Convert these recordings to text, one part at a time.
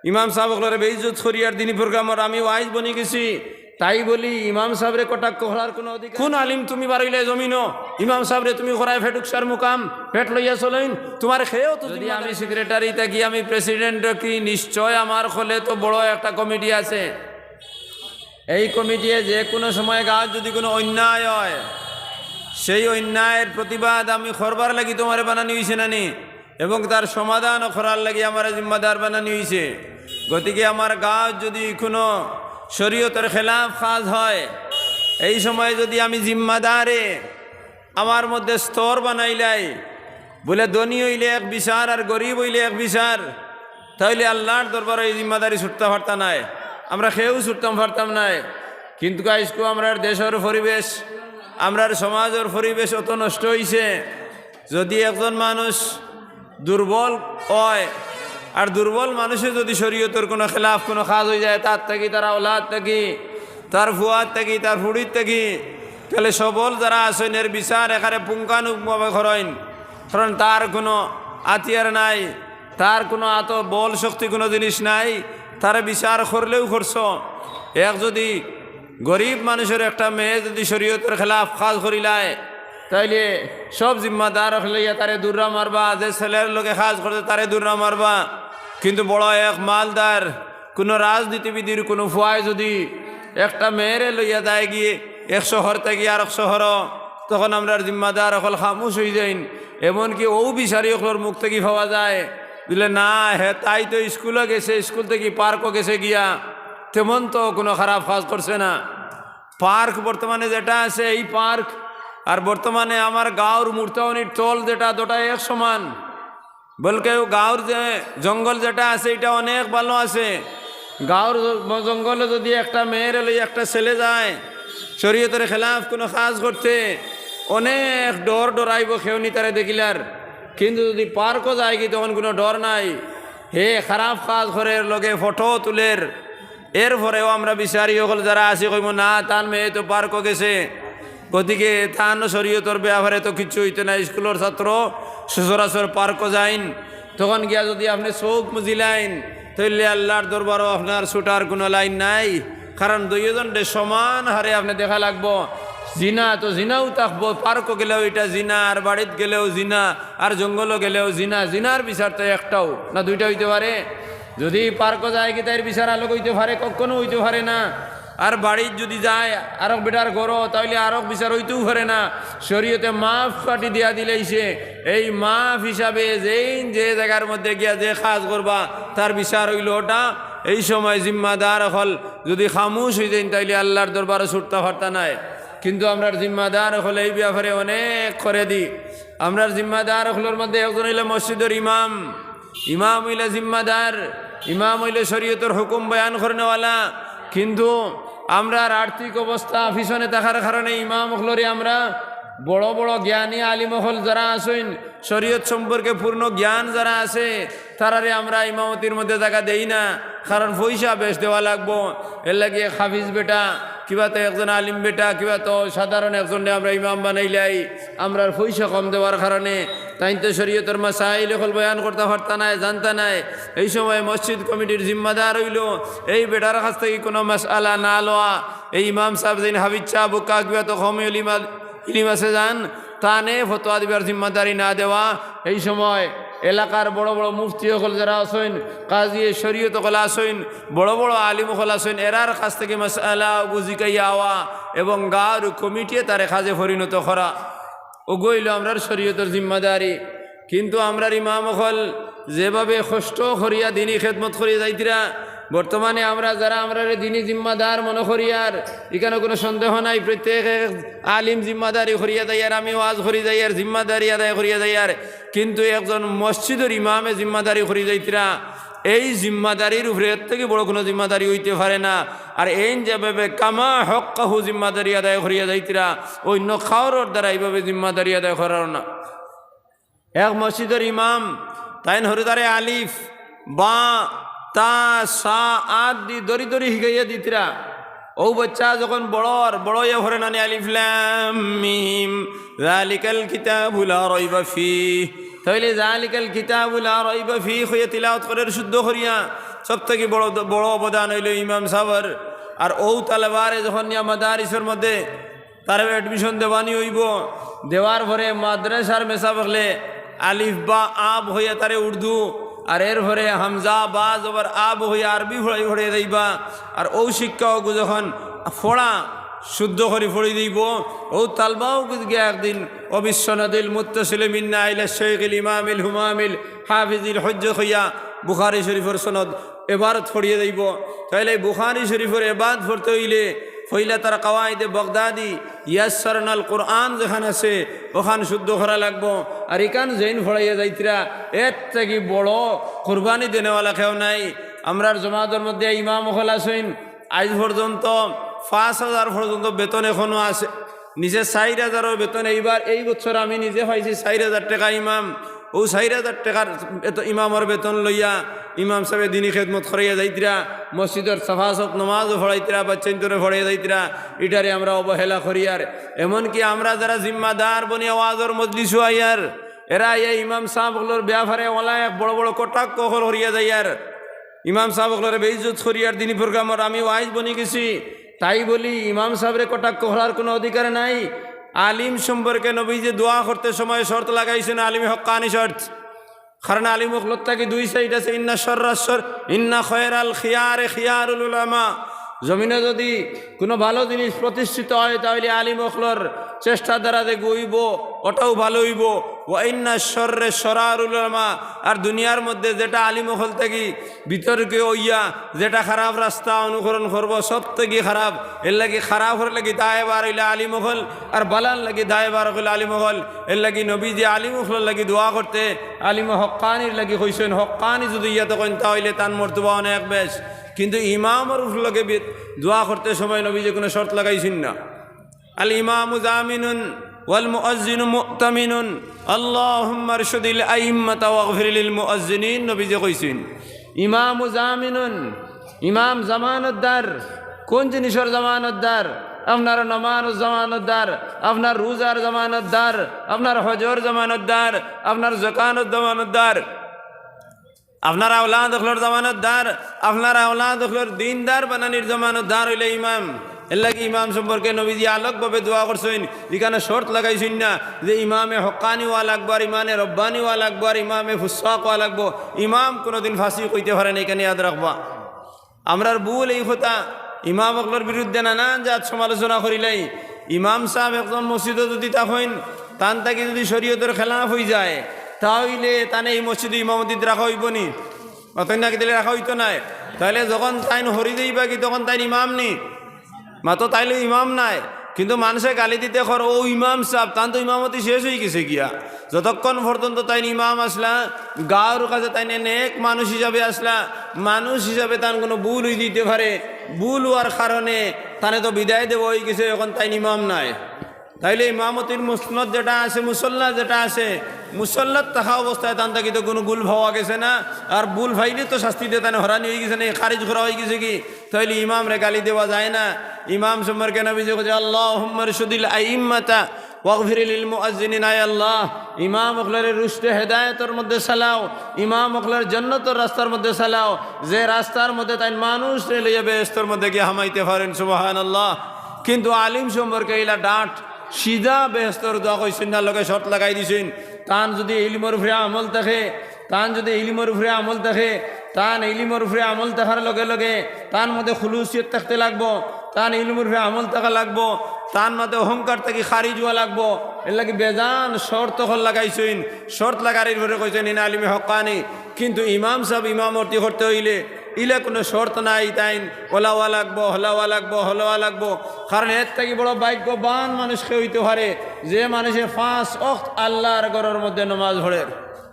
ইমাম সাহেবগুলোরে বেইজ্জত করি আর দিনী প্রোগ্রামর আমি ওয়াইজ বনি গেছি তাই বলি ইমাম সাহেবরে কটাক্ষ করার কোনো অধিকার? কোন আলিম তুমি বাড়াইলে জমিনো ইমাম সাহেবরে তুমি করায় ফেটুকসার মুকাম পেট লইয়া চলেন তোমার খেয়েও তো। যদি আমি সেক্রেটারি থাকি আমি প্রেসিডেন্ট কি নিশ্চয় আমার হলে তো বড় একটা কমিটি আছে। এই কমিটি যে কোনো সময় গাঁত যদি কোনো অন্যায় হয় সেই অন্যায়ের প্রতিবাদ আমি করবার লাগি তোমার বানানি হয়েছে নানি এবং তার সমাধানও করার লাগি আমার জিম্মাদার বানানি হয়েছে। গতিকে আমার গাঁত যদি কোনো শরীয়তের খেলাফ কাজ হয় এই সময় যদি আমি জিম্মাদারে আমার মধ্যে স্তর বানাইলাই বলে ধনী হইলে এক বিচার আর গরিব হইলে এক বিচার তাহলে আল্লাহর দরবারে এই জিম্মাদারি ছুটতে পারতাম নাই, আমরা খেয়েও ছুটতাম পারতাম নাই। কিন্তু আজকে আমরার দেশের পরিবেশ আমরার সমাজের পরিবেশ অত নষ্ট হয়েছে। যদি একজন মানুষ দুর্বল হয় আর দুর্বল মানুষের যদি শরীয়তের কোনো খেলাফ কোনো কাজ হয়ে যায় তার থেকে তার আওলাদ থেকে তার ফুয়ার থেকে তার ফুড়ির থেকে তাহলে সবল যারা আছেন এর বিচার এখানে পুঙ্খানুপুঙ্খভাবে করেন, কারণ তার কোনো হাতিয়ার নাই, তার কোনো বল শক্তি কোনো জিনিস নাই, তার বিচার করলেও করছ। এক যদি গরিব মানুষের একটা মেয়ে যদি শরীয়তের খেলাফ কাজ করিলায় তাইলে সব জিম্মাদার লইয়া তারে দূররা মারবা, যে ছেলের লোকে কাজ করতে তারে দূররা মারবা। কিন্তু বড় এক মালদার কোনো রাজনীতিবিদের কোনো ফুয়ায় যদি একটা মেয়েরে লইয়া যায় গিয়ে এক শহর থেকে আর এক শহর তখন আমরা জিম্মাদার অকল খামুশ হয়ে যাইন। এমনকি ও বিচারি অকলের মুখ থেকে পাওয়া যায় দিলে না হে তাই তো স্কুলে গেছে, স্কুল থেকে পার্কও গেছে গিয়া, তেমন তো কোনো খারাপ কাজ করছে না। পার্ক বর্তমানে যেটা আছে এই পার্ক আর বর্তমানে আমার গাঁর মূর্তাওনির তল যেটা দুটা এক সমান, বলকে গাঁর যে জঙ্গল যেটা আছে এটা অনেক ভালো আছে। গাঁর জঙ্গলে যদি একটা মেয়ের লই একটা ছেলে যায় শরীয়তের খেলাফ কোনো কাজ করতে অনেক ডর ডরাইব খেউনি তারে দেখিলার। কিন্তু যদি পার্কও যায় কি তখন কোনো ডর নাই, হে খারাপ কাজ করে লগে ফটো তুলের। এরপরেও আমরা বিচারি হল যারা আছি কইব না তার মেয়ে তো পার্কও গেছে, গতিকে তান শরীয়তর ব্যাপারে তো কিছু হইতে না। স্কুলের ছাত্র সচরাচর পার্কও যাইন, তখন গিয়া যদি আপনি চোখ মুজিলাইন তাহলে আল্লাহর দরবারও আপনার ছুটার কোনো লাইন নাই। কারণ দুইজনটে সমান হারে আপনি দেখা লাগবো। জিনা তো জিনাও থাকবো, পার্কও গেলেও এটা জিনা, আর বাড়িত গেলেও জিনা, আর জঙ্গলও গেলেও জিনা। জিনার বিচার তো একটাও না দুইটা হইতে পারে। যদি পার্কও যায় কি তার বিচার আলোক হইতে পারে, কখনো হইতে পারে না। আর বাড়ির যদি যায় আরক বেটার গড় তাহলে আরক বিচার হইতেও পারে না। শরীয়তে মাফ কাটি দিয়া দিলেইছে, এই মাফ হিসাবে যে জায়গার মধ্যে গিয়া যে কাজ করবা তার বিচার হইল ওটা। এই সময় জিম্মাদার হল যদি খামুশ হয়ে যান তাইলে আল্লাহর দরবারে ছুটতে পারতা নাই। কিন্তু আমরার জিম্মাদার হলে এই ব্যাপারে অনেক করে দিই। আমরার জিম্মাদার হলের মধ্যে একজন হইলে মসজিদের ইমাম, ইমাম হইলে জিম্মাদার, ইমাম হইলে শরীয়তের হুকুম বয়ান করেনেওয়ালা। কিন্তু আমরার আর্থিক অবস্থা পিছনে থাকার কারণে ইমাম হলরে আমরা বড় বড় জ্ঞানী আলিমহল যারা আছেন শরীয়ত সম্পর্কে পূর্ণ জ্ঞান যারা আছে তারারে আমরা ইমামতির মধ্যে জায়গা দেই না, কারণ পয়সা বেশ দেওয়া লাগবো। এর লাগিয়ে হাফিজ বেটা কিবা তো একজন আলিম বেটা কিবা তো সাধারণ একজনে আমরা ইমাম বানাইলাই, আমরা পয়সা কম দেওয়ার কারণে তাই তো শরীয়তের মাসাইল হল বয়ান করতে পারতা নাই, জানতা নাই। এই সময় মসজিদ কমিটির জিম্মাদার হইল এই বেটার কাছ থেকে কোনো মাসআলা না লওয়া। এই ইমাম সাহেব যেন হাফিজ সাহেব বুকা কিবা তো কমে ইলিমাসে যান তানে ফতোয়া দিবার জিম্মাদারি না দেওয়া। এই সময় এলাকার বড় বড় মুফতি হল যারা আসেন, কাজী শরীয়ত হল আসেন, বড় বড় আলিম হল আসেন, এরার কাছ থেকে মাসআলা বুঝিকাইয়া আওয়া এবং গাঁর কমিটিয়ে তারে কাজে পরিণত করা ওগইল আমরার শরীয়তের জিম্মাদারি। কিন্তু আমরার ইমাম হল যেভাবে কষ্ট করিয়া দিনী খেদমত করিয়া যাইতিরা, বর্তমানে আমরা যারা আমরা দিনী জিম্মাদার মনে করি আর এখানে কোনো সন্দেহ নাই প্রত্যেক আলিম জিম্মাদারি করিয়া যাই আর আমি ওয়াজ করি যাই আর জিম্মাদারি আদায় করিয়া যাই আর। কিন্তু একজন মসজিদের ইমামে জিম্মাদারি করি যাইতিরা এই জিম্মাদারির উপরে এর থেকে বড় কোনো জিম্মাদারি হইতে পারে না। আর এই যেভাবে কামা হক্কাহু জিম্মাদারি আদায় করিয়া যাইতিরা অন্য খাওয়ার দ্বারা এইভাবে জিম্মাদারি আদায় করার না। এক মসজিদের ইমাম তাই হরিদারে আলিফ বা তা সা আদ দি দরি দরি শিখাইয়া দিতিরা। ও বাচ্চা যখন বড় ভরে নানি আলিফ লাম মিম যালিকাল কিতাবু লা রাইবা ফিহি, তাইলে যালিকাল কিতাবু লা রাইবা ফিহি হইয়া তিলাওয়াত করে শুদ্ধ করিয়া সব থেকে বড় বড় অবদান হইল ইমাম সাহেবের। আর ও তালেবারে যখন নিয়া মাদারিসের মধ্যে তার অ্যাডমিশন দেওয়ানি হইব, দেওয়ার পরে মাদ্রাসার মেসা বললে আলিফ বা আব হইয়া তারে উর্দু, আর এর ভরে হামজা বা জবর আব হইয়া আরবি ভরে দিবা। আর ও শিক্ষক যখন ফোড়া শুদ্ধ করে ফড়ি দিব, ও তালবাও গিয়ে একদিন অবিশ্বনদিল মুত্তসিল মিন্না আইলা শেখিল ইমামিল হুমামিল হাফিজিল হজ্জ হইয়া বুখারি শরীফের সনদ এবারত ফড়িয়ে দিব। তাইলে বুখারি শরীফের এবাদ ফরতে হইলে ফইলা তারা কাওয়াইদে বগদাদি ইয়াসসারনাল কোরআন যেখানে আছে ওখান শুদ্ধ করা লাগবো। আর এখান জৈন ফড়াইয়া যাইতরা এর থেকে বড় কোরবানি দেনেওয়ালা কেউ নাই। আমরার জমাতের মধ্যে ইমাম হল আসেন আজ পর্যন্ত ৫,০০০ পর্যন্ত বেতন এখনও আছে, নিজে ৪,০০০ বেতন। এইবার এই বছর আমি নিজে পাইছি ৪,০০০ টাকা ইমাম। ও ৪,০০০ টাকার ইমামর বেতন লইয়া ইমাম সাহেব দিনী খেদমত করাইয়া যাইতরা, মসজিদের সাফাসত নমাজও ফড়াইতরা, বাচ্চাইন্তরে ফড়াইয়া যাইতরা। এটারে আমরা অবহেলা করি। আর এমনকি আমরা যারা জিম্মাদার বনি আওয়াজর মজলিসও আইয়ার, এরা এই ইমাম সাহেবগুলোর ব্যাপারে ওলা এক বড় বড় কটাক্ষ করিয়া যাইয়ার, ইমাম সাহেবগুলোর বেইজ্জত করিয়ার দিনী প্রোগ্রামর আমি ওয়াইজ বনি গেছি। তাই বলি ইমাম সাহেবের কটাক্ষ করার কোনো অধিকার নাই। আলিম সম্পর্কে নবী যে দোয়া করতে সময় শর্ত লাগাইছেন আলিমে হক্কানি শর্ত। কারণ আলিম হকলত তাকে দুই সাইড আছে, ইন্না শর্রাশ্বর ইন্না খয়রাল খিয়ারে খিয়ারুল উলামা। জমিনে যদি কোনো ভালো জিনিস প্রতিষ্ঠিত হয় তাহলে আলিম হকলর চেষ্টা দ্বারা যে গইব ওটাও ভালো হইব। ওয়াইন্না শর্রে শরারুল উলামা। আর দুনিয়ার মধ্যে যেটা আলিম হকল থেকে বিতর্কে হইয়া যেটা খারাপ রাস্তা অনুসরণ করব সব থেকে খারাপ। এর লাগি খারাপ হলে লাগি দায়বার হইলে আলিম হল, আর বালান লাগি দায়বার হইলে আলিম হল। এর লাগি নবী যে আলিম হকল লাগি দোয়া করতে আলিম হক্কানির লাগি কইছেন, হক্কানি যদি ইয়া তখন তাহলে তার মর্তবা অনেক বেশ। কিন্তু ইমামর লগে দোয়া করতে সময় নবী যে কোনো শর্ত লাগাইছেন না। আল ইমামু জামিনুন ওয়াল মুআজ্জিনু মুতামিনুন আল্লাহুম্মা আরশুদিল আইম্মাতা ওয়াগফির লিল মুআজ্জিনিন। নবী যে কইছেন ইমামু জামিনুন, ইমাম জামানতদার। কোন জিনিসের জামানতদার? আপনার নমাজের জামানতদার, আপনার রোজার জামানতদার, আপনার হজর জামানতদার, আপনার যাকাতের জামানতদার, আপনার আওলাদ হলোর জামানতদার, আপনার আওলাদ হলোর দিনদার বানানির জামানতদার হইলে ইমাম। এর লাগে ইমাম সম্পর্কে নবীজি আলোকভাবে দোয়া করছেন। এখানে শর্ত লাগাইছেন না যে ইমামে হক্কানি ওয়া লাগবো, আর ইমামে রব্বানি ওয়া লাগবো, আর ইমামে ফুসাক ওয়া লাগবো। ইমাম কোনোদিন ফাঁসি কইতে পারেন, এখানে ইয়াদ রাখবা। আমরার ভুল এই কথা ইমাম হকলোর বিরুদ্ধে নানান জাত সমালোচনা করিলাই। ইমাম সাহেব একজন মসজিদে যদি থাকেন, তান তাকে যদি শরীয়তের খেলাফ হয়ে যায় তাহলে তানে এই মসজিদে ইমামতিত রাখা হইব নি? অতই নাকি দিলে রাখা হইতো নাই। তাহলে যখন তাইন হরি দেইবা কি তখন তাইন ইমাম নি? মাতো তাইলে ইমাম নাই। কিন্তু মানুষে গালি দিতে কর ও ইমাম সাহেব, তান তো ইমামতি শেষ হয়ে গেছে গিয়া। যতক্ষণ পর্যন্ত তাইন ইমাম আসলা, গাঁর কাছে তাইনে নেক মানুষ হিসাবে আসলা, মানুষ হিসাবে তান কোনো ভুল হয়ে দিতে পারে, ভুল হওয়ার কারণে তানে তো বিদায় দেব হয়ে গেছে, এখন তাইন ইমাম নাই। তাইলে ইমামতির মুসনদ যেটা আছে, মুসল্লা যেটা আছে, মুসল্লাত থাকা অবস্থায় তান থাকি তো কোনো ভুল ভাবা গেছে না। আর ভুল ভাইলে তো শাস্তি দিয়ে তানে হরানি হয়ে গেছে না, খারিজ করা হয়ে গেছে কি? তাইলে ইমাম রে গালি দেওয়া যায় না। ইমাম সম্পর্কে নবী যে আল্লাহুম্মা আরশুদিল আইম্মাতা ওয়াগফির লিল মুআজ্জিনিন। আয় আল্লাহ, ইমাম হকলের রুশদে হেদায়েতের মধ্যে চালাও, ইমাম হকলের জান্নাতের রাস্তার মধ্যে চালাও, যে রাস্তার মধ্যে তাই মানুষ লইয়া বেহেশতের মধ্যে গিয়ে হামাইতে পারেন। সুবহানাল্লাহ। কিন্তু আলিম সম্পর্কে ইলা ডাঁট সিধা বেহেশতের দোয়া কইছেন না, লোকে শর্ত লাগাই দিছেন। তান যদি ইলমের উপরে আমল থাকে, তান যদি ইলমের উপরে আমল থাকে, তান ইলমের উপরে আমল থাকার লগে লগে তার মধ্যে খুলুসিয়ত থাকতে লাগবো, তান ইলমের উপরে আমল থাকা লাগবো, তার মধ্যে অহংকার থেকে খারিজ হওয়া লাগবো। এর লাগে বেজান শর্ত লাগাইছেন। শর্ত লাগারির পরে কইছেন ইন আলিমে হক্কানি। কিন্তু ইমাম সাহেব ইমামতি করতে হইলে ইলে কোনো শর্ত নাই, তাইন ওলাওয়া লাগবো, হলাওয়া লাগবো, হলাওয়া লাগবো। কারণ এর থেকে বড় ভাগ্যবান মানুষকে হইতে পারে যে মানুষে 5 ওয়াক্ত আল্লাহর ঘরের মধ্যে নামাজ পড়ে।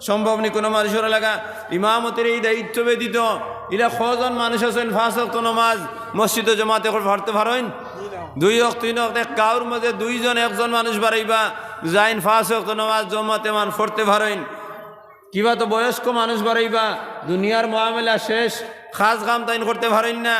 সম্ভব নি কোনো মানুষের লাগা ইমামতের এই দায়িত্ব ব্যতীত ইলা কজন মানুষ আছেন 5 ওয়াক্ত নামাজ মসজিদে জমাতে করে পড়তে পারেন? 2 ওয়াক্ত 3 ওয়াক্ত। এক গাঁর মধ্যে 2 জন 1 জন মানুষ বাড়াইবা যাইন 5 ওয়াক্ত নামাজ জমাতে মান পড়তে পারেন। কিবা তো বয়স্ক মানুষ বাড়াইবা, দুনিয়ার মামলা শেষ, খাস কাম তাইন করতে পারেন না,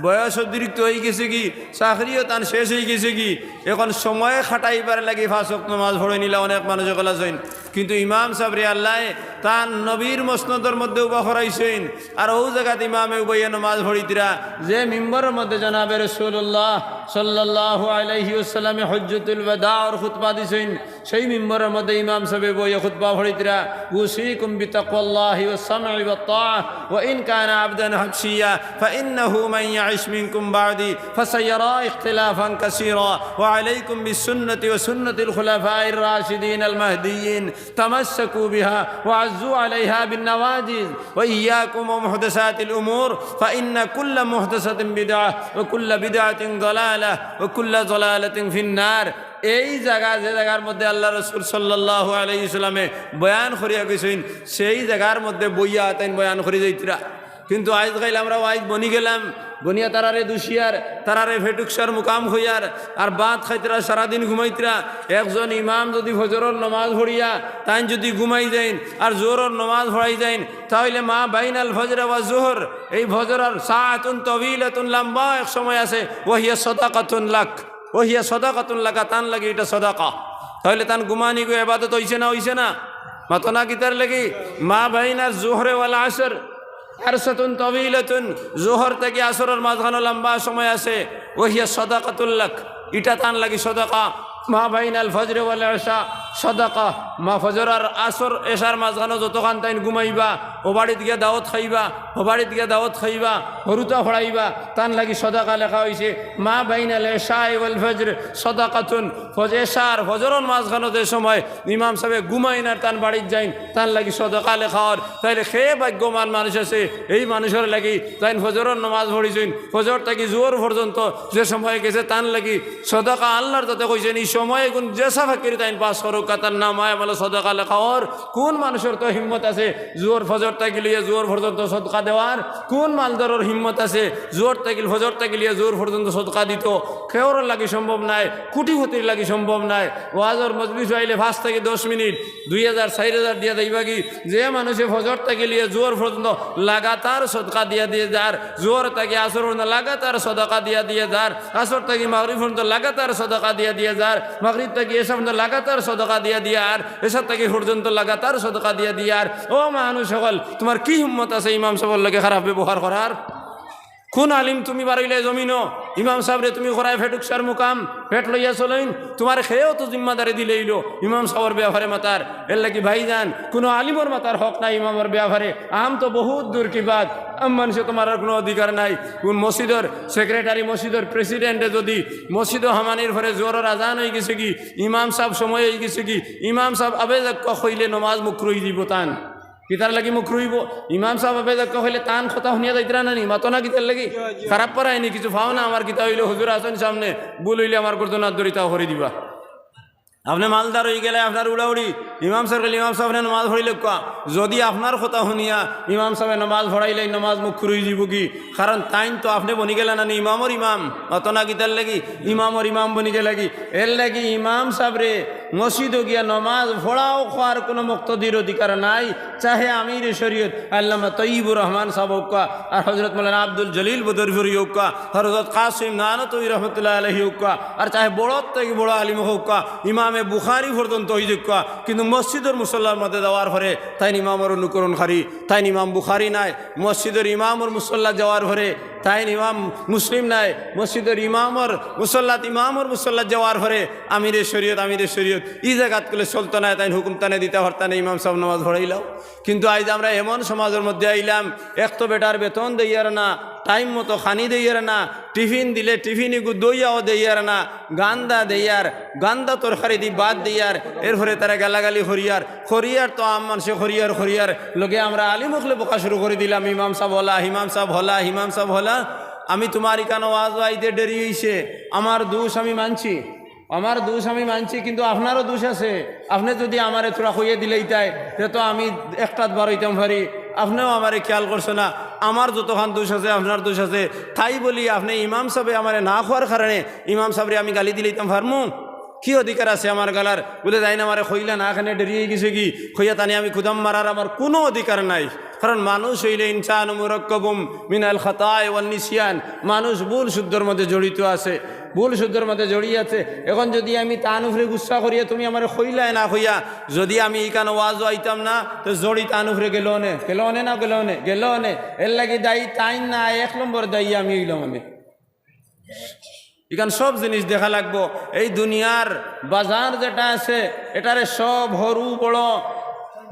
বয়স অতিরিক্ত হয়ে গেছে কি, চাকরিও তান শেষ হয়ে গেছে কি, এখন সময় খাটাইবার লাগে 5 ওয়াক্ত নামাজ পড়ে নিলা অনেক মানুষ গলা যাইন। কিন্তু ইমাম সাবরে আল্লাহ তান নবীর মসনদর মধ্যে উবা করাইছেন আর ও জায়গাত ইমামে উবাইয়া নমাজ পড়িতরা যে মিম্বরের মধ্যে জনাবে রাসূলুল্লাহ সাল্লাল্লাহু আলাইহি ওয়াসাল্লামে হজ্জতুল ওয়াদার খুতবা দিছেন সেই মিম্বরের মধ্যে ইমাম সাহেব বইয়া খুতবা পড়িতরা উসিকুম বিতাকওয়াল্লাহি ওয়াস সামঈ ওয়াত তাআহ ওয়া ইন কানা আবদান হাবশিয়া ফাইন্নাহু মান ইয়াইশ মিনকুম বা'দি ফাসায়ারা ইখতিলাফান কাসীরা ওয়া আলাইকুম বিসুন্নতি ওয়া সুন্নাতিল খুলাফাইর রাশিদিন আল মাহদিয়িন তামাসসাকু বিহা ওয়া আযু আলাইহা বিন নওয়াজিজ ওয়া ইয়াকুম ওয়া মুহদাসাতিল উমুর ফাইন্না কুল্লা মুহদাসাতিন বিদআহ ওয়া কুল্লা বিদআতিন দালালাহ ওয়া কুল্লা দালালাতিন ফিন-নার। এই জায়গা যে জায়গার মধ্যে আল্লাহ রসুল সাল্লাল্লাহু আলাইহি ওয়াসাল্লামে বয়ান করিয়া গেছেন সেই জায়গার মধ্যে বইয়া তাই বয়ান করি যাইতরা। কিন্তু আজ গাইল আমরা আজ বনি গেলাম বনিয়া তারারে দুশিয়ার তারারে ফেটুকসার মুকাম হইয়ার আর বাদ খাইতরা সারাদিন ঘুমাইতরা। একজন ইমাম যদি ফজরের নমাজ পড়িয়া তাই যদি ঘুমাই যাইন আর জোহরের নমাজ পড়াই যাইন তাহলে মা বাইনাল ফজর ওয়া জোহর এই ফজরের সাআতুন তাওয়িলাতুন লম্বা এক সময় আছে ওহিয়া সাদাকাতুন লাক ওহিয়া সদাকাতুন লাকা তান লাগে এটা সদাকা। তাহলে তান গুমানি গো ইবাদত হইছে না মাতো না কিতার লাগি মা বাইনার জোহরে ওয়াল আসর আরসাতুন তাওয়িলাতুন জোহর থেকে আসরের মাঝখানে লম্বা সময় আছে ওহিয়া সদাকাতুল লাক এটা তান লাগি সদাকা। মা বাইনাল ফজর ওয়াল ইশা সদাকা মা ফজর আর আসর এশার মাঝখানে যতক্ষণ তাইন ঘুমাইবা ও বাড়িত গিয়া দাওয়াত খাইবা ও বাড়িত গিয়া দাওয়াত খাইবা হরুতা ফড়াইবা তান লাগি সদাকা লেখা হয়েছে। মা বাইনাল ইশা ওয়াল ফজর সদাকাতুন এশার ফজরের মাঝখানে যে সময় ইমাম সাহেব ঘুমাইন আর তান বাড়িত যাইন তান লাগি সদাকা লেখা হর। তাইলে সে ভাগ্যমান মানুষ আছে এই মানুষের লাগি তাইন ফজরের নমাজ পড়িছেন ফজর থেকে জোর পর্যন্ত যে সময় গেছে তান লাগি সদাকা আল্লাহর তাতে কইছেন এই সময় কোন যে সাফাকির তাইন পাস করুক তার নামায় বলে সদকা লেখা ওর। কোন মানুষের তো হিম্মত আছে জোর ফজর থেকে লিয়ে জোর পর্যন্ত সদকা দেওয়ার? কোন মালদারের হিম্মত আছে জোর থেকে ফজর থেকে লিয়ে জোর পর্যন্ত সদকা দিত? কেউর লাগি সম্ভব নাই, কুটিপতির লাগি সম্ভব নাই। ওয়াজর মজলিস আইলে 5 থেকে 10 মিনিট 2000 4000 দিয়া দেবা কি যে মানুষে ফজর থেকে লিয়ে জোর পর্যন্ত লাগাতার সদকা দিয়া দিয়ে যার জোর থেকে আসর লাগাতার সদকা দিয়া দিয়ে যার আসর থেকে মাগরিব পর্যন্ত লাগাতার সদকা দিয়া দিয়ে যার মাগরিব থেকে এসা পর্যন্ত লাগাতার সদকা দিয়া দিয়ার এসব থেকে পর্যন্ত লাগাতার সদকা দিয়া দিয়ার। ও মানুষ সকল তোমার কি হিম্মত আছে ইমাম সাহেবের লাগে খারাপ ব্যবহার করার? কোন আলিম তুমি বাড়াইলে জমিনো ইমাম সাহেবরে তুমি করায় ফেটুকসার মুকাম পেট লইয়া চলেন তোমার খেয়েও তো জিম্মাদারি দিলেইল ইমাম সাহেবের ব্যাপারে মাতার। এর লাগি ভাইজান কোনো আলিমর মাতার হক নাই ইমামের ব্যাপারে। আম তো বহুত দূর কি বাদ মানুষে তোমার কোনো অধিকার নাই। কোন মসজিদের সেক্রেটারি মসজিদের প্রেসিডেন্টে যদি মসজিদ হামানির ঘরে জোরের আজান হয়ে গেছে কি ইমাম সাহেব সময় হয়ে গেছে কি ইমাম সাহেব আবে কইলে নমাজ মুকরুই দিব তান কিতার লাগি মুখ রইব। ইমাম সাহেব আবে হইলে তান কথা শুনিয়া যাইতরা নানি মাতো না কিতার লাগি খারাপ পড়ায়নি কিছু পাও না আমার কিতা হইলে হুজুর আসেন সামনে ভুল হইলে আমার গর্দনার দরিতাও করে দিবা। আপনি মালদার হয়ে গেলে আপনার উড়াউড়ি ইমাম সাহেব গেলে ইমাম সাহেব নমাজ পড়াইলে যদি আপনার কথা শুনিয়া ইমাম সাহেব নমাজ পড়াইলে নমাজ মুখ খুঁড়ি দিব কি? কারণ তাইন তো আপনি বনি গেলে না ইমামর ইমাম অত না গীতার লাগি ইমামর ইমাম বনি গে লাগি। এর লাগি ইমাম সাহেবরে মসজিদও গিয়া নমাজ পড়াও খাওয়ার কোনো মুক্তদির অধিকার নাই। চাহে আমির শরীয়ত আল্লামা তৈয়বুর রহমান সাহেব হোক্কা আর হজরত মৌলানা আব্দুল জলিল বদরপুরি হোক্কা হজরত কাসিম নানতই রহমতুল্লাহ আলহী হোক্কা আর চাহে বড় থেকে বড় আলিম হোক্কা ইমামে বুখারি পর্যন্ত হয়ে যোগ্যা। কিন্তু মসজিদের মুসল্লার মধ্যে দেওয়ার পরে তাই ইমামর অনুকরণ খারি তাই ইমাম বুখারি নাই। মসজিদের ইমামর মুসল্লা যাওয়ার পরে তাই ইমাম মুসলিম নাই। মসজিদের ইমামর মুসল্লাত ইমামর মুসল্লা যাওয়ার পরে আমিরে শরীয়ত ই জায়গাত করলে চলতো না তাই হুকুম তানে দিতে পারতানে ইমাম সাহেব নামাজ পড়াইলাম। কিন্তু আজ আমরা এমন সমাজের মধ্যে আইলাম এক তো বেটার বেতন দেইয়ার না টাইম মতো খানি দেইয়ার না টিফিন দিলে টিফিনিগু দইয়াও দেইয়ার না গান্দা দেইয়ার গান্দা তরকারি দি বাদ দেইয়ার এরপরে তারা গালাগালি খরিয়ার তো আম মানুষে খরিয়ার লগে আমরা আলিমুখলে বোকা শুরু করে দিলাম ইমাম সাহেব হলা হিমাম সাহেব হলা হিমাম সাহেব হলা। আমি তোমার ইকানো ওয়াজ আইতে দেরি হইছে আমার দোষ আমি মানছি কিন্তু আপনারও দোষ আছে। আপনি যদি আমারে থোড়া কইয়ে দিলেই তাই তো আমি একটা বার হইতাম পারি। আপনিও আমারে খেয়াল করছো না আমার যতক্ষণ দোষ আছে আপনার দোষ আছে তাই বলি আপনি ইমাম সাহেব আমারে না খোয়ার কারণে ইমাম সাহেবরে আমি গালি দিলেইতাম পারমু? কি অধিকার আছে আমার গালার? বলে যাই না আমারে খইলা না খানে ডেরিয়ে গেছে কি খইয়া তানি আমি খুদাম মারার আমার কোনো অধিকার নাই। কারণ মানুষ হইলে ইনসান মুরাক্কাবুম মিনাল খাতায় ওয়াল নিসিয়ান মানুষ ভুল শুদ্ধর মধ্যে জড়িত আছে। ভুল শুদ্ধর মধ্যে জড়িয়ে আছে। এখন যদি আমি তান উফরে গুসা করিয়া তুমি আমার হইলাই না হইয়া যদি আমি ইকান ওয়াজ আইতাম না তো জড়ি তান উফরে গেল না গেল নে এর লাগি দায়ী তাই না 1 নম্বর দায়ী আমি হইলাম। আমি এখান সব জিনিস দেখা লাগবো। এই দুনিয়ার বাজার যেটা আছে এটারে সব হরু বড়